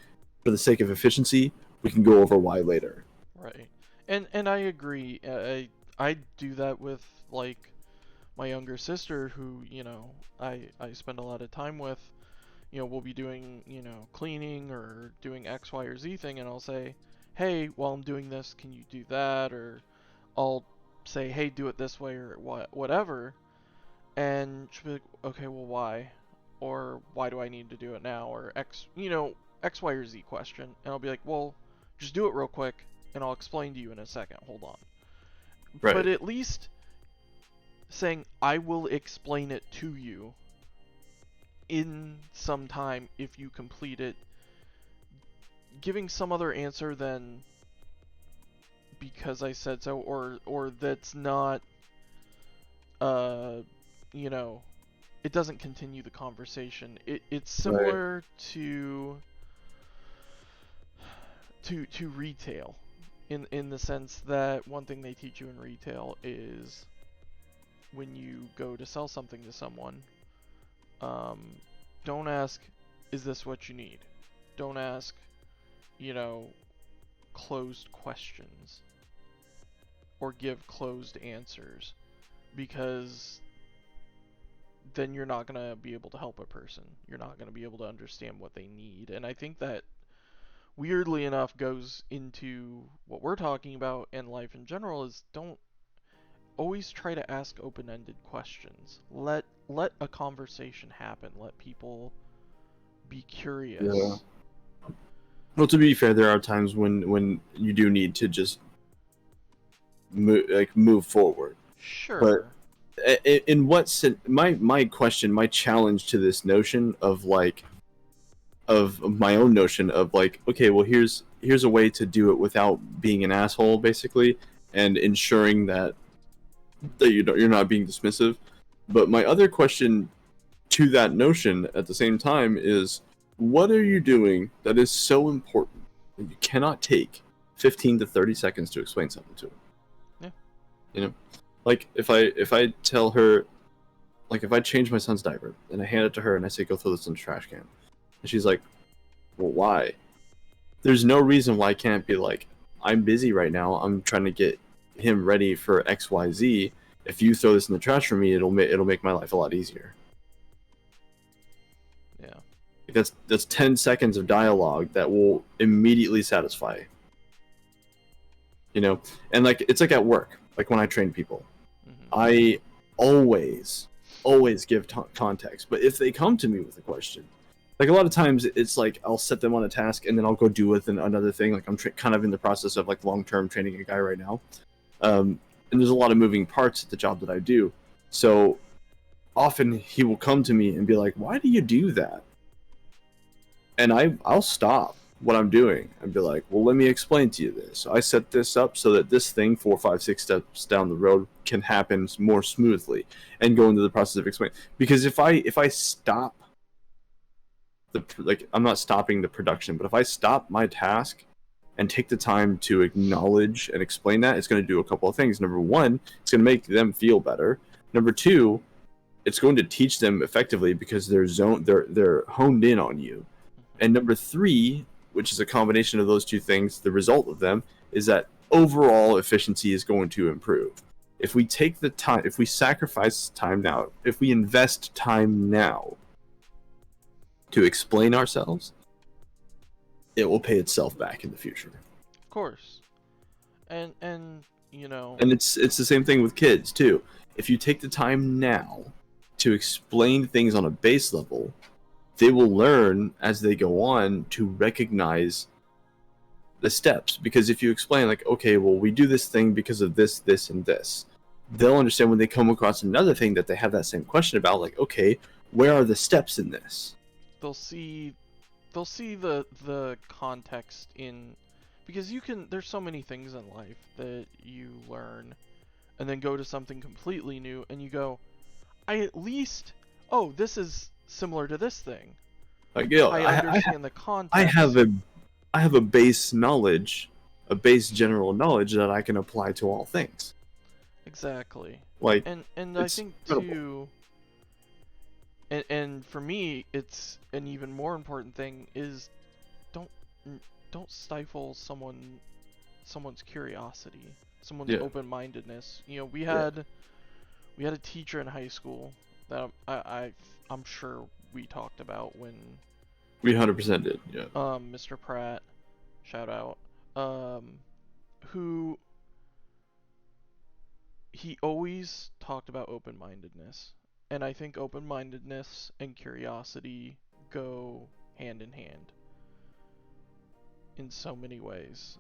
for the sake of efficiency, we can go over why later. Right. And I agree. I do that with like my younger sister, who I spend a lot of time with. We'll be doing cleaning or doing X, Y, or Z thing, and I'll say, hey, while I'm doing this, can you do that? Or I'll say, hey, do it this way or whatever, and she'll be like, okay, well, why? Or why do I need to do it now? Or X, Y, or Z question. And I'll be like, well, just do it real quick, and I'll explain to you in a second. Hold on. But Right. at least saying, I will explain it to you in some time if you complete it, giving some other answer than because I said so, or that's not uh you know it doesn't continue the conversation. It's Right. similar to retail, in the sense that one thing they teach you in retail is when you go to sell something to someone, um, don't ask, is this what you need? Don't ask, you know, closed questions or give closed answers, because then you're not going to be able to help a person. You're not going to be able to understand what they need. And I think that weirdly enough goes into what we're talking about in life in general, is don't always try to ask open-ended questions. Let a conversation happen. Let people be Yeah. curious. Well, to be fair, there are times when you do need to just move forward. But Sure. in what sense? My question, my challenge to this notion of like of my own notion of like, okay, well, here's a way to do it without being an asshole, basically, and ensuring that you're not being dismissive. But my other question to that notion at the same time is, what are you doing that is so important that you cannot take 15 to 30 seconds to explain something to her? Yeah. You know, like if I tell her, like if I change my son's diaper and I hand it to her and I say, go throw this in the trash can, and she's like, well, why? There's no reason why I can't be like, I'm busy right now. I'm trying to get him ready for XYZ. If you throw this in the trash for me, it'll make my life a lot easier. Yeah. Like, that's 10 seconds of dialogue that will immediately satisfy. You know, and like it's like at work, like when I train people, Mhm. I always give context. But if they come to me with a question like a lot of times it's like I'll set them on a task and then I'll go do with another thing. Like I'm kind of in the process of like long-term training a guy right now, and there's a lot of moving parts at the job that I do. So often he will come to me and be like, "Why do you do that?" And I'll stop what I'm doing and be like, "Well, let me explain to you this. I set this up so that this thing 4, 5, 6 steps down the road can happen more smoothly," and go into the process of explaining. Because if I stop I'm not stopping the production, but if I stop my task and take the time to acknowledge and explain that, it's going to do a couple of things. Number one, it's going to make them feel better. Number two, it's going to teach them effectively because they're honed in on you. And number three, which is a combination of those two things, the result of them is that overall efficiency is going to improve. If we take the time, if we sacrifice time now, if we invest time now to explain ourselves, it will pay itself back in the future. Of course. And you know, and it's the same thing with kids too. If you take the time now to explain things on a base level, they will learn as they go on to recognize the steps. Because if you explain like, okay, well, we do this thing because of this, this, and this, they'll understand when they come across another thing that they have that same question about, like, okay, where are the steps in this? They'll see the context in, because there's so many things in life that you learn and then go to something completely new and you go, this is similar to this thing. Like, I understand the context. I have a base knowledge, a base general knowledge that I can apply to all things. Exactly. Like, and I think too, and for me, it's an even more important thing is don't stifle someone's curiosity, someone's open-mindedness. You know, we had a teacher in high school that I'm sure we talked about when we 100% did. Yeah. Mr. Pratt, shout out. Who he always talked about open-mindedness. And I think open-mindedness and curiosity go hand in hand in so many ways.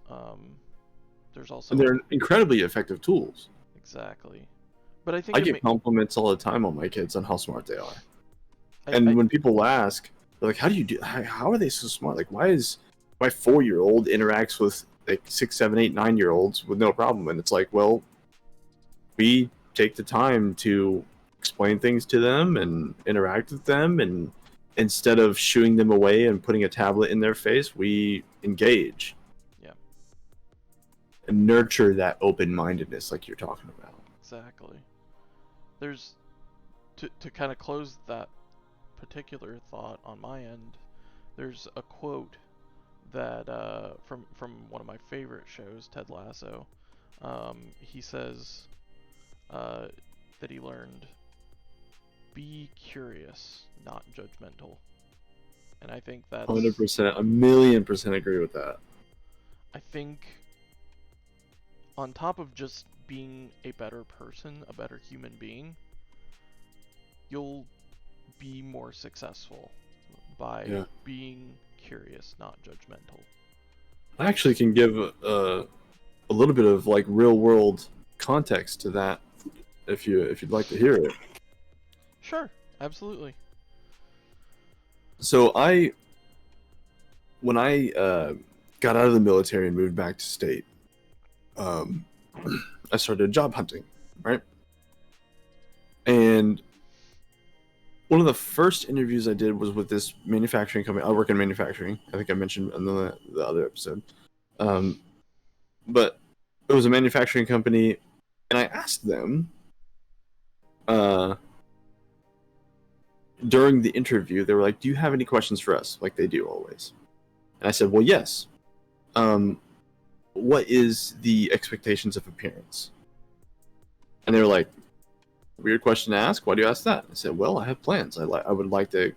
There's also... And they're incredibly effective tools. Exactly. But I think I get compliments all the time on my kids on how smart they are. When people ask, they're like, how are they so smart? Like, why is my 4-year-old interacts with like 6, 7, 8, 9-year-olds with no problem? And it's like, well, we take the time to explain things to them and interact with them, and instead of shooing them away and putting a tablet in their face, we engage. Yeah. And nurture that open-mindedness like you're talking about. Exactly. There's to kind of close that particular thought on my end, there's a quote that from one of my favorite shows, Ted Lasso. He says that he learned, be curious, not judgmental. And I think that's 100%, 1,000,000% agree with that. I think on top of just being a better person, a better human being, you'll be more successful by being curious, not judgmental. I actually can give a little bit of like real world context to that if you'd like to hear it. Sure, absolutely. So when I got out of the military and moved back to state, I started job hunting, right? And one of the first interviews I did was with this manufacturing company. I work in manufacturing. I think I mentioned in the other episode. But it was a manufacturing company, and I asked them during the interview, they were like, do you have any questions for us? Like they do always. And I said, well, yes. What is the expectations of appearance? And they were like, weird question to ask. Why do you ask that? I said, well, I have plans. I would like to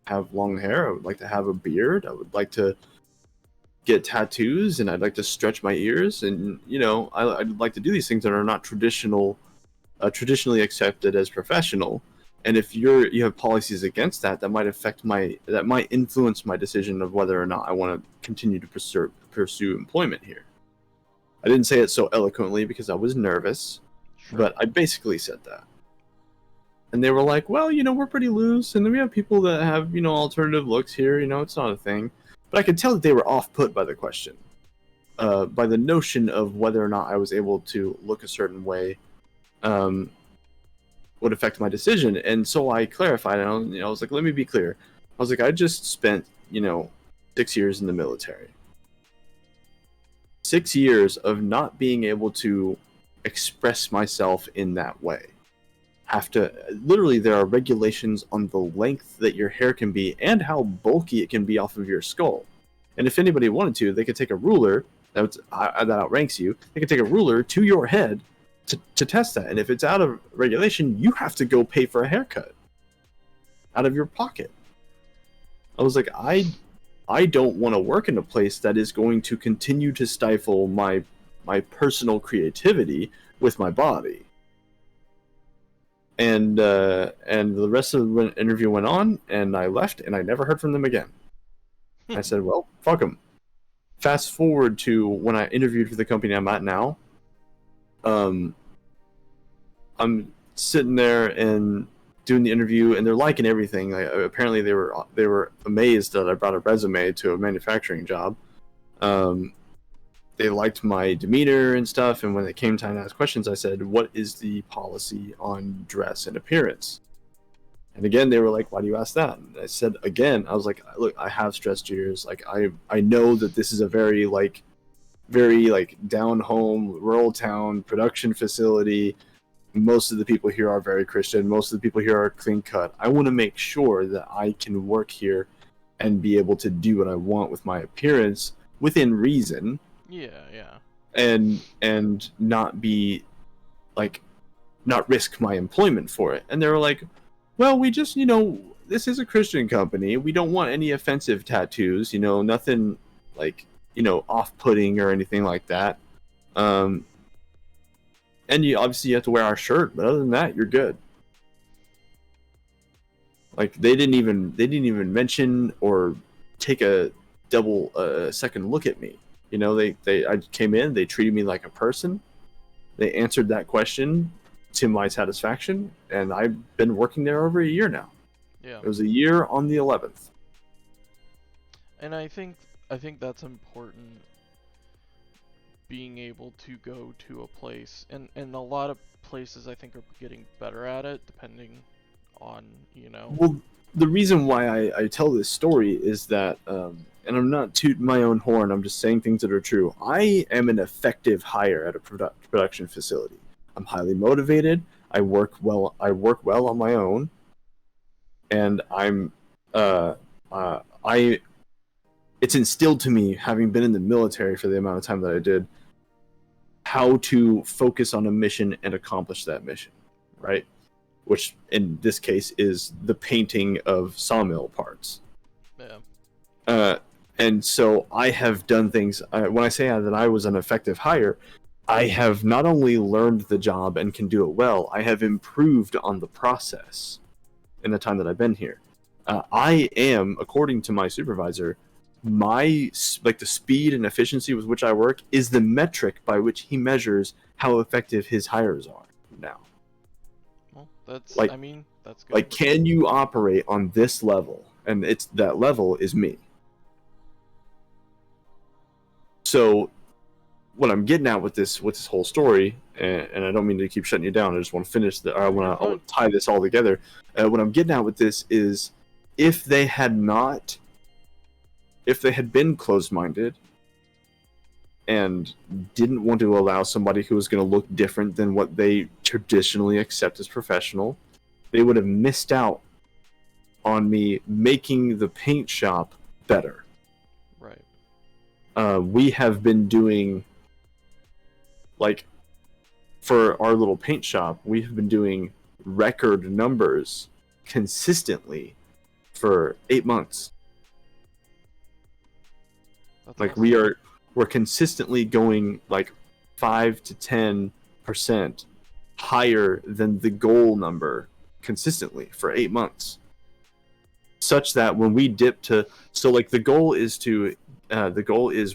have long hair. I would like to have a beard. I would like to get tattoos, and I'd like to stretch my ears. And, you know, I'd like to do these things that are not traditionally accepted as professional. And if you have policies against that, that might influence my decision of whether or not I want to continue to pursue employment here. I didn't say it so eloquently because I was nervous, Sure. but I basically said that. And they were like, well, we're pretty loose, and then we have people that have, alternative looks here, it's not a thing. But I could tell that they were off-put by the question, by the notion of whether or not I was able to look a certain way would affect my decision. And so I clarified, and I was like, let me be clear. I was like, I just spent, 6 years in the military. 6 years of not being able to express myself in that way. Literally, there are regulations on the length that your hair can be and how bulky it can be off of your skull. And if anybody wanted to, they could take a ruler that outranks you. They could take a ruler to your head to test that. And if it's out of regulation, you have to go pay for a haircut out of your pocket. I was like, I don't want to work in a place that is going to continue to stifle my personal creativity with my body. And the rest of the interview went on, and I left, and I never heard from them again. I said, well, fuck them. Fast forward to when I interviewed for the company I'm at now. I'm sitting there and doing the interview, and they're liking everything. Apparently, they were amazed that I brought a resume to a manufacturing job. They liked my demeanor and stuff, and when it came time to ask questions, I said, what is the policy on dress and appearance? And again, they were like, why do you ask that? And I said, again, I was like, look, I have stressed years. Like, I know that this is a very down home, rural town production facility. Most of the people here are very Christian. Most of the people here are clean cut. I want to make sure that I can work here and be able to do what I want with my appearance within reason. Yeah. And not be not risk my employment for it. And they were like, well, we just, this is a Christian company. We don't want any offensive tattoos, nothing off-putting or anything like that. And you obviously have to wear our shirt, but other than that, you're good. Like, they didn't even mention or take a second look at me. I came in, they treated me like a person. They answered that question to my satisfaction, and I've been working there over a year now. Yeah. It was a year on the 11th. And I think that's important, being able to go to a place, and a lot of places I think are getting better at it, depending on, Well, the reason why I tell this story is that, and I'm not tooting my own horn, I'm just saying things that are true. I am an effective hire at a production facility. I'm highly motivated. I work well on my own, and it's instilled to me, having been in the military for the amount of time that I did, how to focus on a mission and accomplish that mission, right? Which in this case is the painting of sawmill parts. Yeah. And so I have done things. When I say that I was an effective hire, I have not only learned the job and can do it well, I have improved on the process in the time that I've been here. I am, according to my supervisor, the speed and efficiency with which I work is the metric by which he measures how effective his hires are now. Well, that's good. Like, can you operate on this level? And that level is me. So what I'm getting at with this whole story, and I don't mean to keep shutting you down, I just want to finish I want to tie this all together. What I'm getting at with this is, if they had been closed-minded and didn't want to allow somebody who was going to look different than what they traditionally accept as professional, they would have missed out on me making the paint shop better. Right. We have been doing, for our little paint shop, we have been doing record numbers consistently for 8 months. That's like awesome. we're consistently going 5 to 10% higher than the goal number consistently for 8 months, such that when we dip to, so like the goal is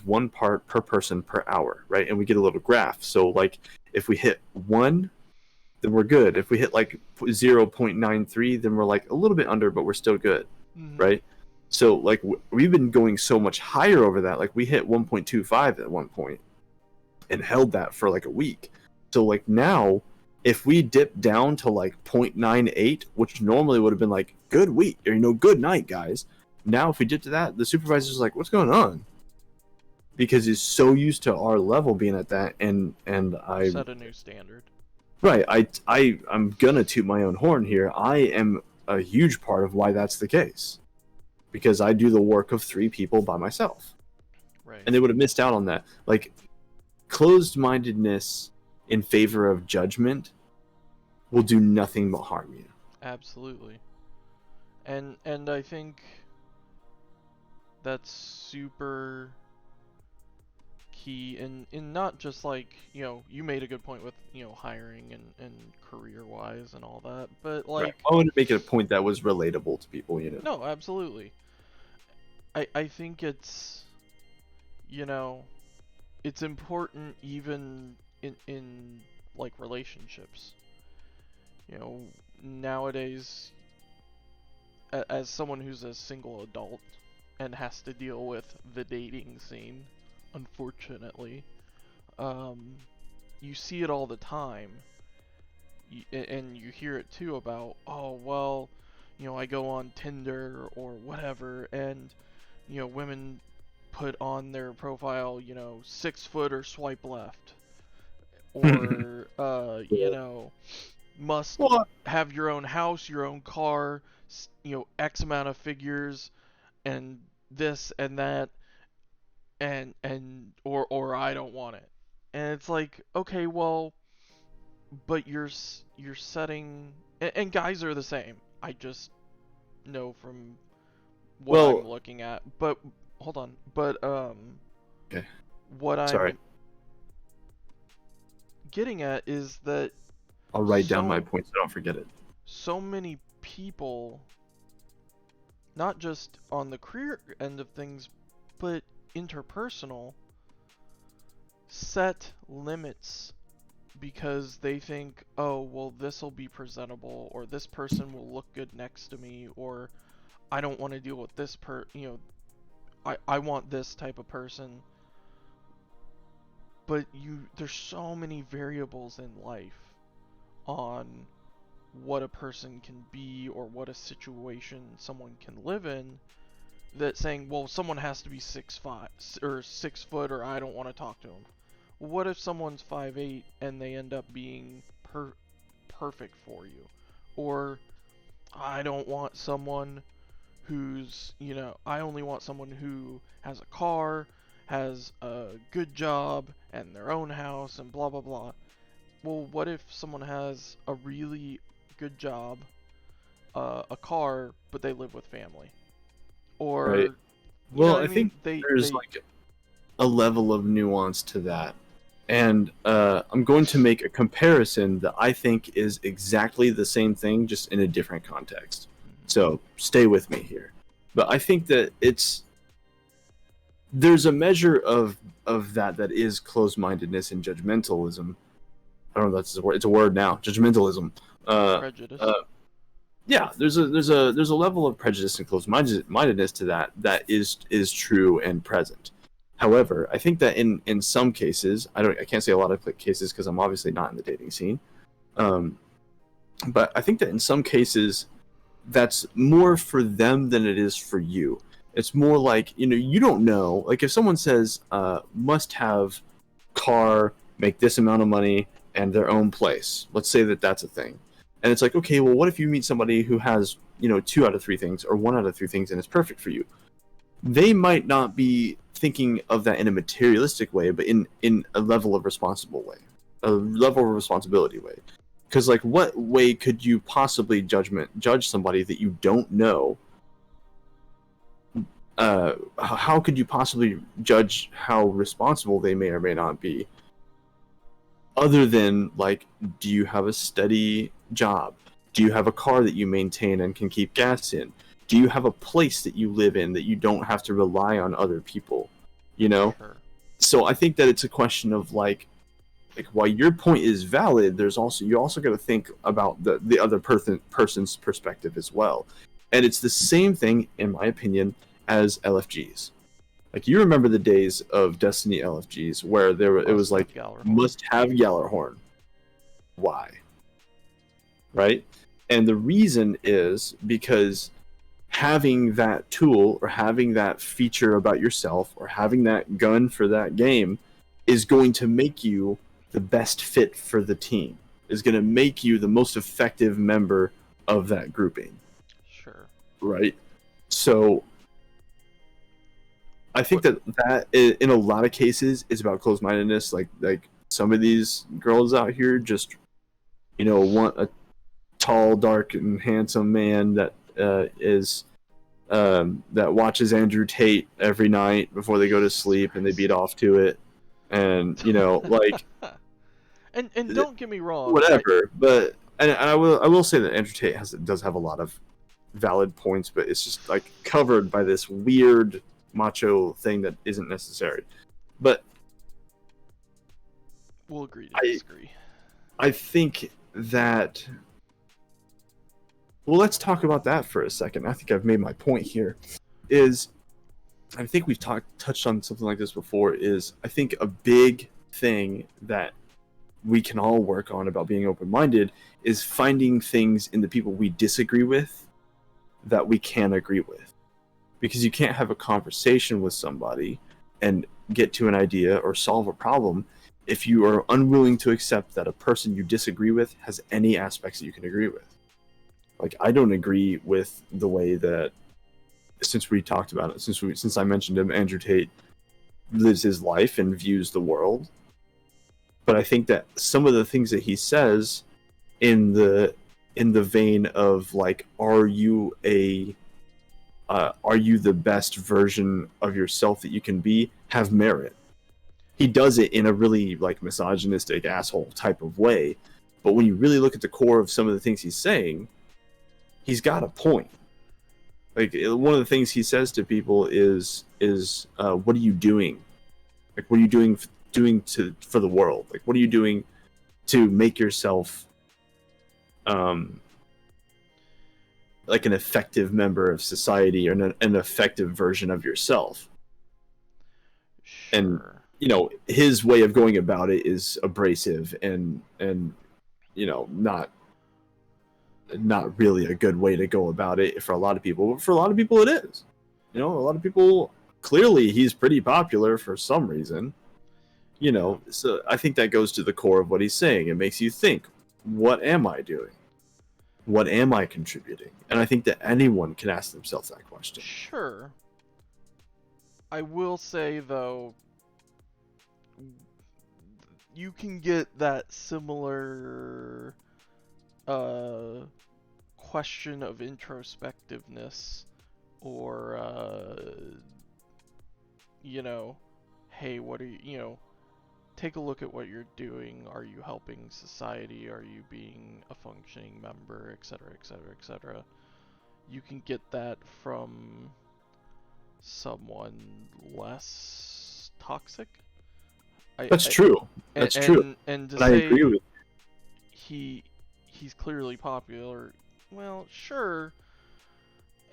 1 part per person per hour, right? And we get a little graph. So like if we hit 1, then we're good. If we hit like 0.93, then we're like a little bit under, but we're still good, right? So like we've been going so much higher over that. Like we hit 1.25 at one point and held that for like a week. So like now, if we dip down to like 0.98, which normally would have been like good week or good night, guys. Now if we dip to that, the supervisor's like, what's going on? Because he's so used to our level being at that, and I set a new standard. Right. I'm gonna toot my own horn here. I am a huge part of why that's the case, because I do the work of 3 people by myself. Right. And they would have missed out on that. Like, closed-mindedness in favor of judgment will do nothing but harm you. Absolutely. And I think that's super key in not just like, you made a good point with, hiring and career-wise and all that, but like... Right. I want to make it a point that was relatable to people, No, absolutely. I think it's, it's important even in like relationships. Nowadays, as someone who's a single adult and has to deal with the dating scene, unfortunately, you see it all the time, and you hear it too about, oh well, I go on Tinder or whatever, and women put on their profile, 6 foot or swipe left, or must have your own house, your own car, X amount of figures, and this and that, and or I don't want it. And it's like, okay, well, but you're setting, and guys are the same. I just know from what I'm looking at. But hold on. But okay. What I'm getting at is that I'll write down my points so I don't forget it. So many people, not just on the career end of things, but interpersonal, set limits because they think, oh, well, this will be presentable, or this person will look good next to me, or I don't want to deal with this I want this type of person. But there's so many variables in life on what a person can be or what a situation someone can live in, that saying, well, someone has to be 6'5" or 6 foot, or I don't want to talk to them. Well, what if someone's 5'8" and they end up being perfect for you? Or I don't want someone who's, I only want someone who has a car, has a good job, and their own house, and blah blah blah. Well, what if someone has a really good job, a car, but they live with family? Or, right. Well, I think there's like a level of nuance to that. And I'm going to make a comparison that I think is exactly the same thing, just in a different context. So stay with me here. But I think that there's a measure of that is closed-mindedness and judgmentalism. I don't know if that's a word. It's a word now. Judgmentalism. Prejudice. Yeah, there's a level of prejudice and closed-mindedness to that is true and present. However, I think that in some cases, I can't say a lot of cases because I'm obviously not in the dating scene. But I think that in some cases, that's more for them than it is for you. It's more like, you don't know. Like if someone says, must have car, make this amount of money, and their own place. Let's say that that's a thing. And it's like, okay, well, what if you meet somebody who has, 2 out of 3 things or 1 out of 3 things and it's perfect for you? They might not be thinking of that in a materialistic way, but in a level of responsibility way. Because like, what way could you possibly judge somebody that you don't know? How could you possibly judge how responsible they may or may not be? Other than like, do you have a steady job? Do you have a car that you maintain and can keep gas in? Do you have a place that you live in that you don't have to rely on other people? You know? Sure. So I think that it's a question of like while your point is valid, you also got to think about the other person's perspective as well. And it's the same thing, in my opinion, as LFGs. Like, you remember the days of Destiny LFGs where it was like must have Gjallarhorn. Why? Right? And the reason is because having that tool or having that feature about yourself or having that gun for that game is going to make you the best fit for the team, is going to make you the most effective member of that grouping. Sure. Right? So I think that in a lot of cases is about closed-mindedness. Like some of these girls out here just, want a tall, dark, and handsome man that that watches Andrew Tate every night before they go to sleep, and they beat off to it, and like. and don't get me wrong. Whatever, but I will say that Andrew Tate does have a lot of valid points, but it's just like covered by this weird macho thing that isn't necessary. But we'll agree to disagree. I think that. Well, let's talk about that for a second. I think I've made my point here. I think we've touched on something like this before. I think a big thing that we can all work on about being open-minded is finding things in the people we disagree with that we can agree with. Because you can't have a conversation with somebody and get to an idea or solve a problem if you are unwilling to accept that a person you disagree with has any aspects that you can agree with. Like, I don't agree with the way that, since we talked about it, since I mentioned him, Andrew Tate lives his life and views the world. But I think that some of the things that he says in the vein of like, are you the best version of yourself that you can be, have merit. He does it in a really like misogynistic asshole type of way, but when you really look at the core of some of the things he's saying, he's got a point. Like, one of the things he says to people is what are you doing? Like, what are you doing for the world? Like, what are you doing to make yourself like an effective member of society or an effective version of yourself? Sure. And his way of going about it is abrasive and not really a good way to go about it for a lot of people. But for a lot of people it is. A lot of people, clearly he's pretty popular for some reason. So I think that goes to the core of what he's saying. It makes you think, what am I doing? What am I contributing? And I think that anyone can ask themselves that question. Sure. I will say, though, you can get that similar question of introspectiveness or, hey, what are you, take a look at what you're doing. Are you helping society? Are you being a functioning member, etc., etc., etc.? You can get that from someone less toxic. That's true. That's true. And to say I agree with he's clearly popular. Well, sure.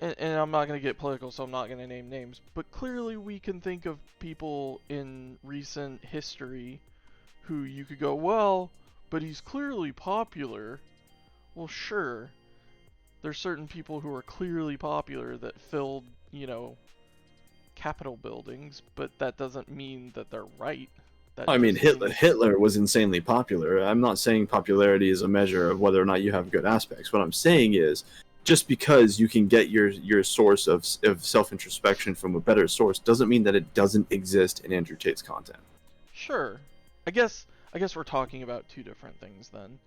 And I'm not going to get political, so I'm not going to name names. But clearly we can think of people in recent history who you could go, well, but he's clearly popular. Well, sure. There's certain people who are clearly popular that filled, Capitol buildings, but that doesn't mean that they're right. I mean, Hitler was insanely popular. I'm not saying popularity is a measure of whether or not you have good aspects. What I'm saying is, just because you can get your source of self-introspection from a better source doesn't mean that it doesn't exist in Andrew Tate's content. Sure. I guess we're talking about two different things then.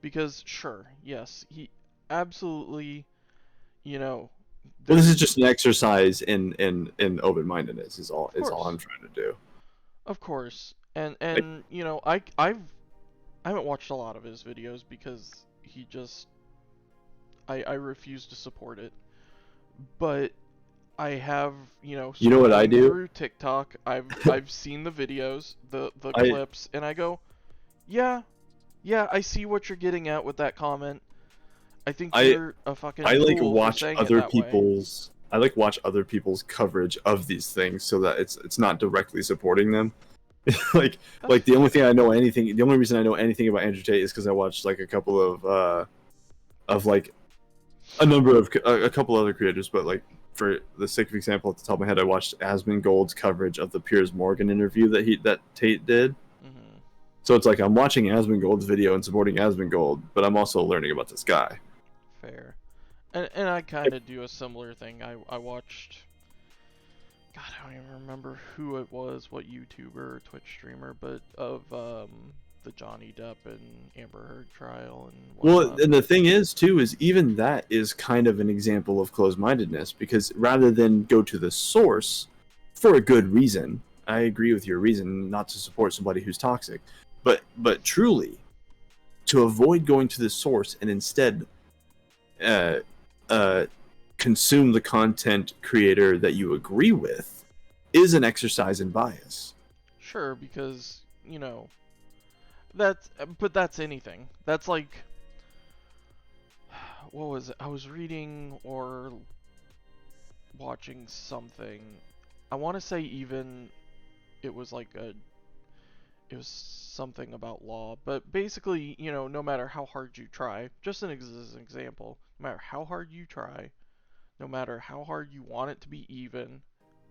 Because, sure, yes, he absolutely, Well, this is just an exercise in open-mindedness is all I'm trying to do. Of course. And I haven't watched a lot of his videos because he just I refuse to support it. But I have, You know what I scrolling do? through TikTok, I've seen the videos, the I clips, and I go, yeah, I see what you're getting at with that comment. I think I you're a fucking I like fool for watch saying it other that way. people's I like watch other people's coverage of these things so that it's not directly supporting them. like That's like the only thing fair. I know anything the only reason I know anything about Andrew Tate is because I watched like a couple of like a number of a couple other creators, but like for the sake of example, at the top of my head, I watched Asmongold's coverage of the Piers Morgan interview that Tate did. Hmm. So it's like I'm watching Asmongold's video and supporting Asmongold, but I'm also learning about this guy. Fair. And I kind of do a similar thing. I watched. God, I don't even remember who it was, what YouTuber or Twitch streamer, but of the Johnny Depp and Amber Heard trial and Well, whatnot. and the thing is, too, is even that is kind of an example of closed-mindedness because rather than go to the source for a good reason, I agree with your reason not to support somebody who's toxic, but truly to avoid going to the source and instead uh, uh, consume the content creator that you agree with is an exercise in bias. Sure, because that's but that's anything. That's like what was it? I was reading or watching something. I want to say even it was like it was something about law, but basically, no matter how hard you try, just as an example, no matter how hard you try, no matter how hard you want it to be even,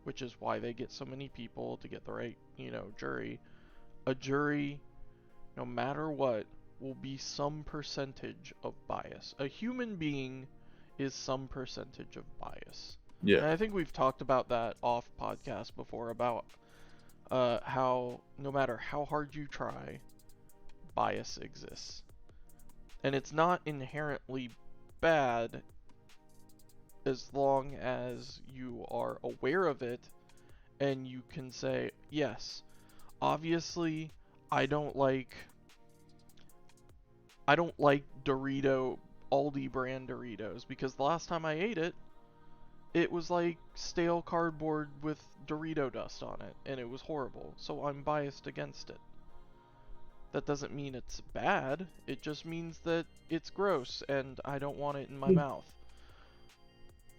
which is why they get so many people to get the right, jury, a jury, no matter what, will be some percentage of bias. A human being is some percentage of bias. Yeah. And I think we've talked about that off podcast before about how no matter how hard you try, bias exists. And it's not inherently bad as long as you are aware of it and you can say, yes, obviously I don't like Aldi brand Doritos because the last time I ate it, it was like stale cardboard with Dorito dust on it, and it was horrible, so I'm biased against it. That doesn't mean it's bad, it just means that it's gross and I don't want it in my mouth.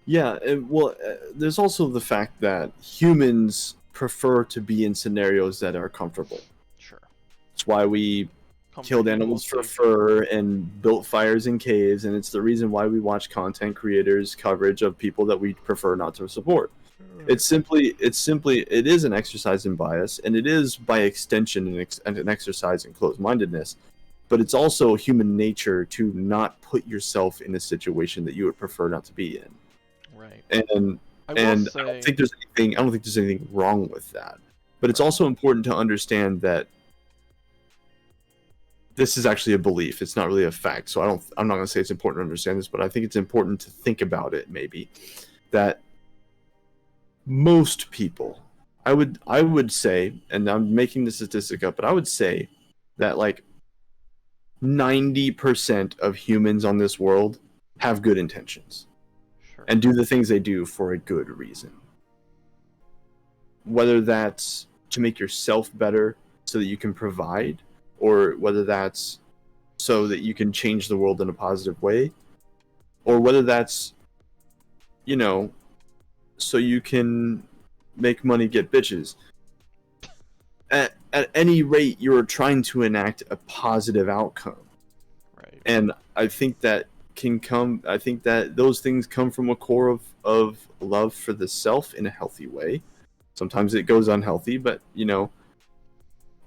Yeah, well, there's also the fact that humans prefer to be in scenarios that are comfortable. Sure. It's why we killed animals for fur and built fires in caves, and it's the reason why we watch content creators' coverage of people that we prefer not to support. It is an exercise in bias, and it is by extension an exercise in closed-mindedness. But it's also human nature to not put yourself in a situation that you would prefer not to be in. Right. And I don't think there's anything wrong with that. But it's also important to understand that this is actually a belief. It's not really a fact. So I'm not going to say it's important to understand this, but I think it's important to think about it maybe that most people, I would say, and I'm making the statistic up, but I would say that like 90% of humans on this world have good intentions. Sure. And do the things they do for a good reason. Whether that's to make yourself better so that you can provide, or whether that's so that you can change the world in a positive way, or whether that's, so you can make money, get bitches. At any rate, you're trying to enact a positive outcome. Right. And I think that those things come from a core of love for the self in a healthy way. Sometimes it goes unhealthy, but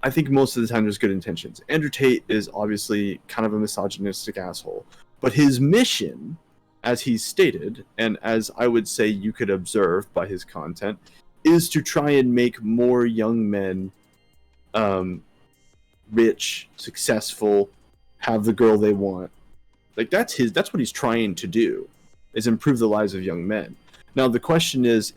I think most of the time there's good intentions. Andrew Tate is obviously kind of a misogynistic asshole, but his mission, as he's stated, and as I would say you could observe by his content, is to try and make more young men rich, successful, have the girl they want. Like that's what he's trying to do, is improve the lives of young men. Now the question is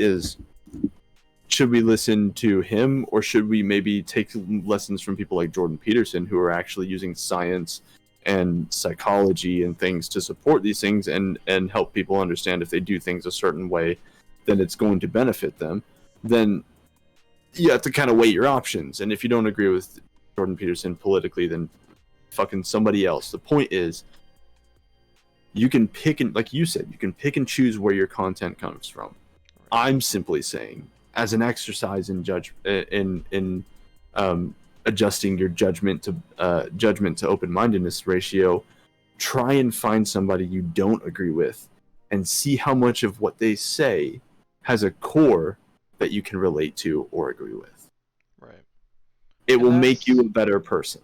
should we listen to him, or should we maybe take lessons from people like Jordan Peterson, who are actually using science and psychology and things to support these things and help people understand if they do things a certain way, then it's going to benefit them, then you have to kind of weigh your options. And if you don't agree with Jordan Peterson politically, then fucking somebody else. The point is, you can pick and, like you said, you can pick and choose where your content comes from. I'm simply saying, as an exercise in adjusting your judgment to open-mindedness ratio, try and find somebody you don't agree with, and see how much of what they say has a core that you can relate to or agree with. Right. It will make you a better person.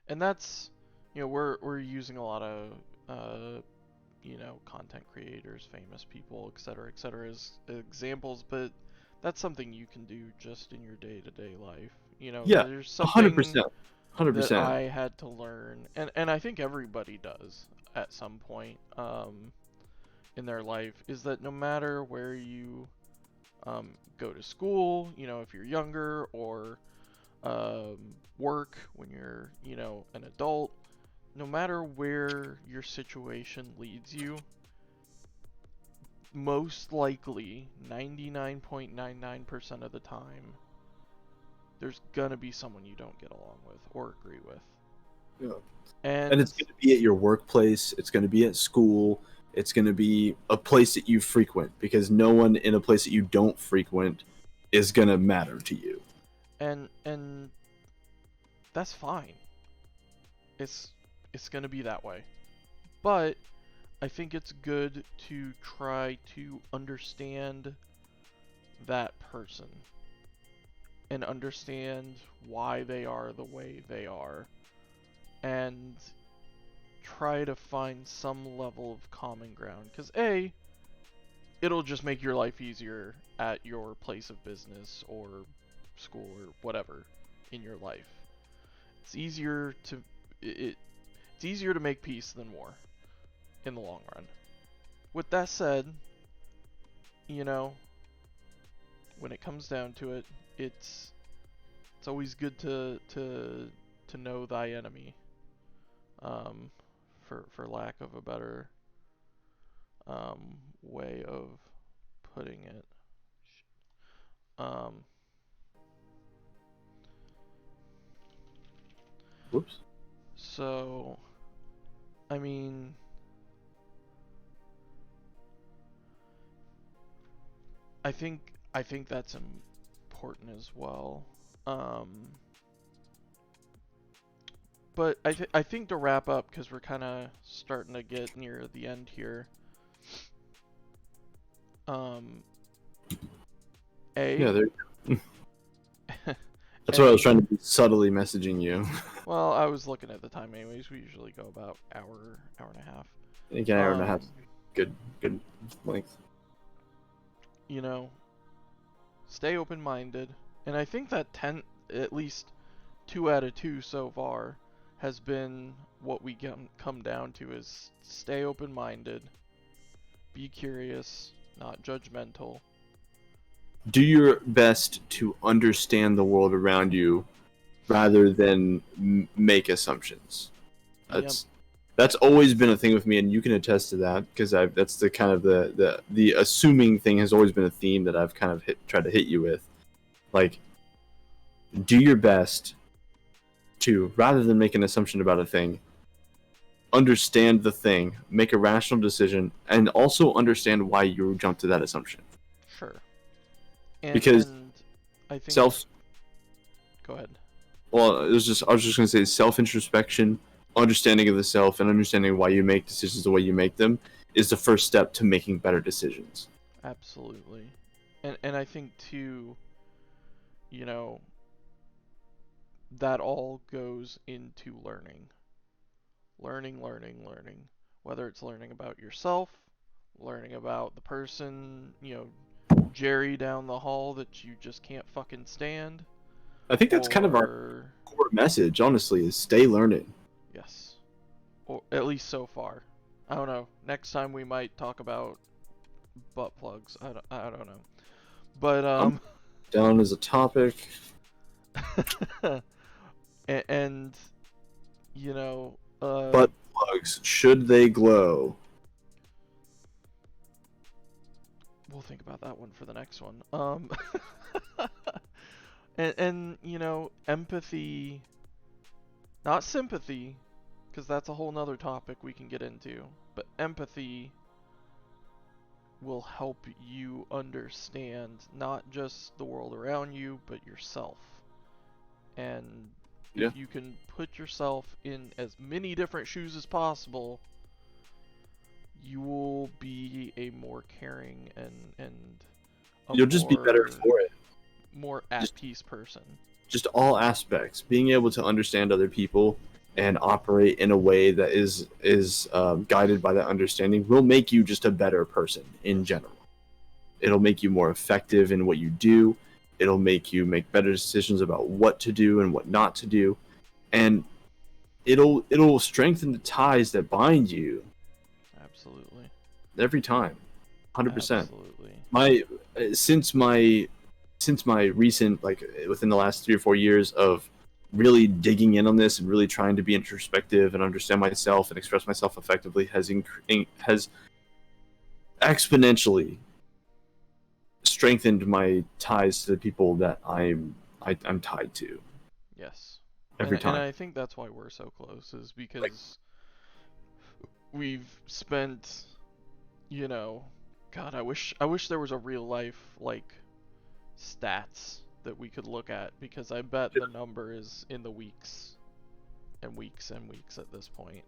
And that's, we're using a lot of content creators, famous people, etc., as examples, but that's something you can do just in your day-to-day life. Yeah, there's something 100%. that I had to learn, and I think everybody does at some point in their life, is that no matter where you go to school, if you're younger, or work when you're, an adult, no matter where your situation leads you, most likely 99.99% of the time, there's gonna be someone you don't get along with or agree with. Yeah. And it's going to be at your workplace, it's going to be at school, it's going to be a place that you frequent, because no one in a place that you don't frequent is going to matter to you. And that's fine. It's going to be that way. But I think it's good to try to understand that person and understand why they are the way they are, and try to find some level of common ground, because it'll just make your life easier at your place of business or school or whatever in your life. It's easier to make peace than war in the long run. With that said, when it comes down to it, it's always good to know thy enemy, for lack of a better way of putting it. Whoops. So, I mean, I think that's important as well. But I think to wrap up, because we're kind of starting to get near the end here. Yeah, there. That's what I was trying to be subtly messaging you. Well, I was looking at the time anyways. We usually go about hour and a half. I think an hour and a half, good length. Stay open-minded, and I think that at least 2 out of 2 so far has been what we come down to, is stay open-minded, be curious, not judgmental. Do your best to understand the world around you rather than make assumptions. That's always been a thing with me, and you can attest to that, because that's the kind of the assuming thing has always been a theme that I've kind of tried to hit you with. Like, do your best to, rather than make an assumption about a thing, understand the thing, make a rational decision, and also understand why you jumped to that assumption. Sure. Because I think Go ahead. Well, I was just going to say self-introspection, understanding of the self, and understanding why you make decisions the way you make them is the first step to making better decisions. Absolutely. And I think too, that all goes into learning. Learning. Whether it's learning about yourself, learning about the person, Jerry down the hall that you just can't fucking stand. I think that's kind of our core message, honestly, is stay learning. Yes. Or at least so far. I don't know. Next time we might talk about butt plugs. I don't know. But down as a topic. and Butt plugs, should they glow? We'll think about that one for the next one. And you know, empathy, not sympathy, because that's a whole nother topic we can get into, but empathy will help you understand not just the world around you, but yourself. And Yeah. if you can put yourself in as many different shoes as possible, you will be a more caring and You'll just be better for it. More at peace person. Just all aspects, being able to understand other people and operate in a way that is guided by that understanding will make you just a better person in general. It'll make you more effective in what you do. It'll make you make better decisions about what to do and what not to do, and it'll strengthen the ties that bind you. Absolutely. Every time, 100%. Absolutely. Since my recent, like within the last 3 or 4 years of really digging in on this and really trying to be introspective and understand myself and express myself effectively has exponentially strengthened my ties to the people that I'm tied to. Yes. Every time. And I think that's why we're so close, is because we've spent, you know, God, I wish there was a real life like stats that we could look at, because I bet the number is in the weeks and weeks and weeks at this point.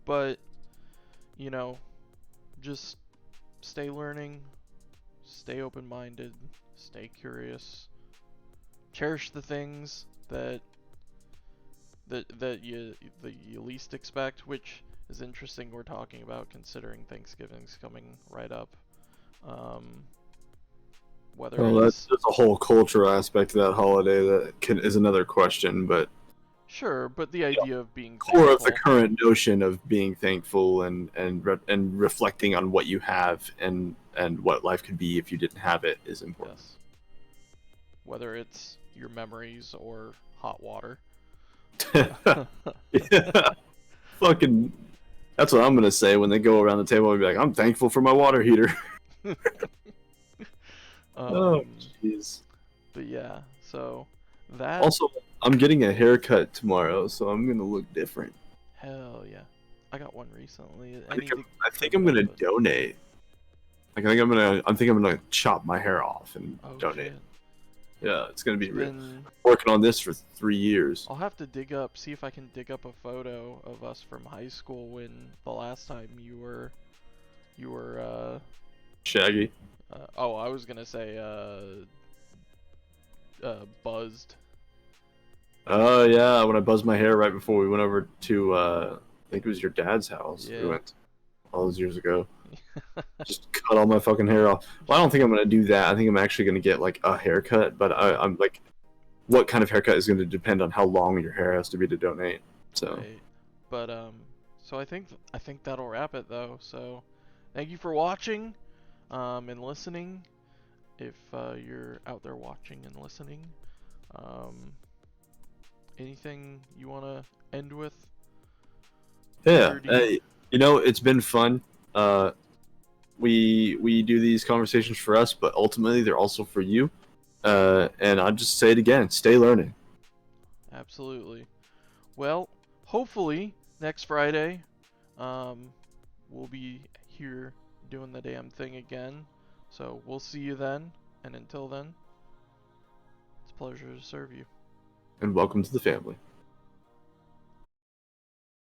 But you know, just stay learning, stay open-minded, stay curious, cherish the things that you least expect, which is interesting we're talking about considering Thanksgiving's coming right up. There's a whole cultural aspect to that holiday that is another question, but sure, but the idea of being core thankful, of the current notion of being thankful and reflecting on what you have and what life could be if you didn't have it is important. Yes. Whether it's your memories or hot water. Yeah. Fucking, that's what I'm gonna say when they go around the table and be like, "I'm thankful for my water heater." Oh, jeez. But yeah, so that. Also, I'm getting a haircut tomorrow, so I'm gonna look different. Hell yeah, I got one recently. I think I'm gonna donate. Like, I think I'm gonna chop my hair off and donate. Shit. Yeah, it's gonna be real. Working on this for 3 years. I'll have to see if I can dig up a photo of us from high school when the last time you were Shaggy. I was gonna say buzzed. Oh yeah, when I buzzed my hair right before we went over to I think it was your dad's house. Yeah. We went all those years ago. Just cut all my fucking hair off. Well, I don't think I'm gonna do that. I think I'm actually gonna get like a haircut, but I'm like, what kind of haircut is gonna depend on how long your hair has to be to donate. So, right. But so I think that'll wrap it though. So, thank you for watching, and listening. If you're out there watching and listening, anything you wanna end with? Yeah, you know, it's been fun. We do these conversations for us, but ultimately they're also for you. And I'll just say it again: stay learning. Absolutely. Well, hopefully next Friday, we'll be here doing the damn thing again. So we'll see you then, and until then, it's a pleasure to serve you. And welcome to the family.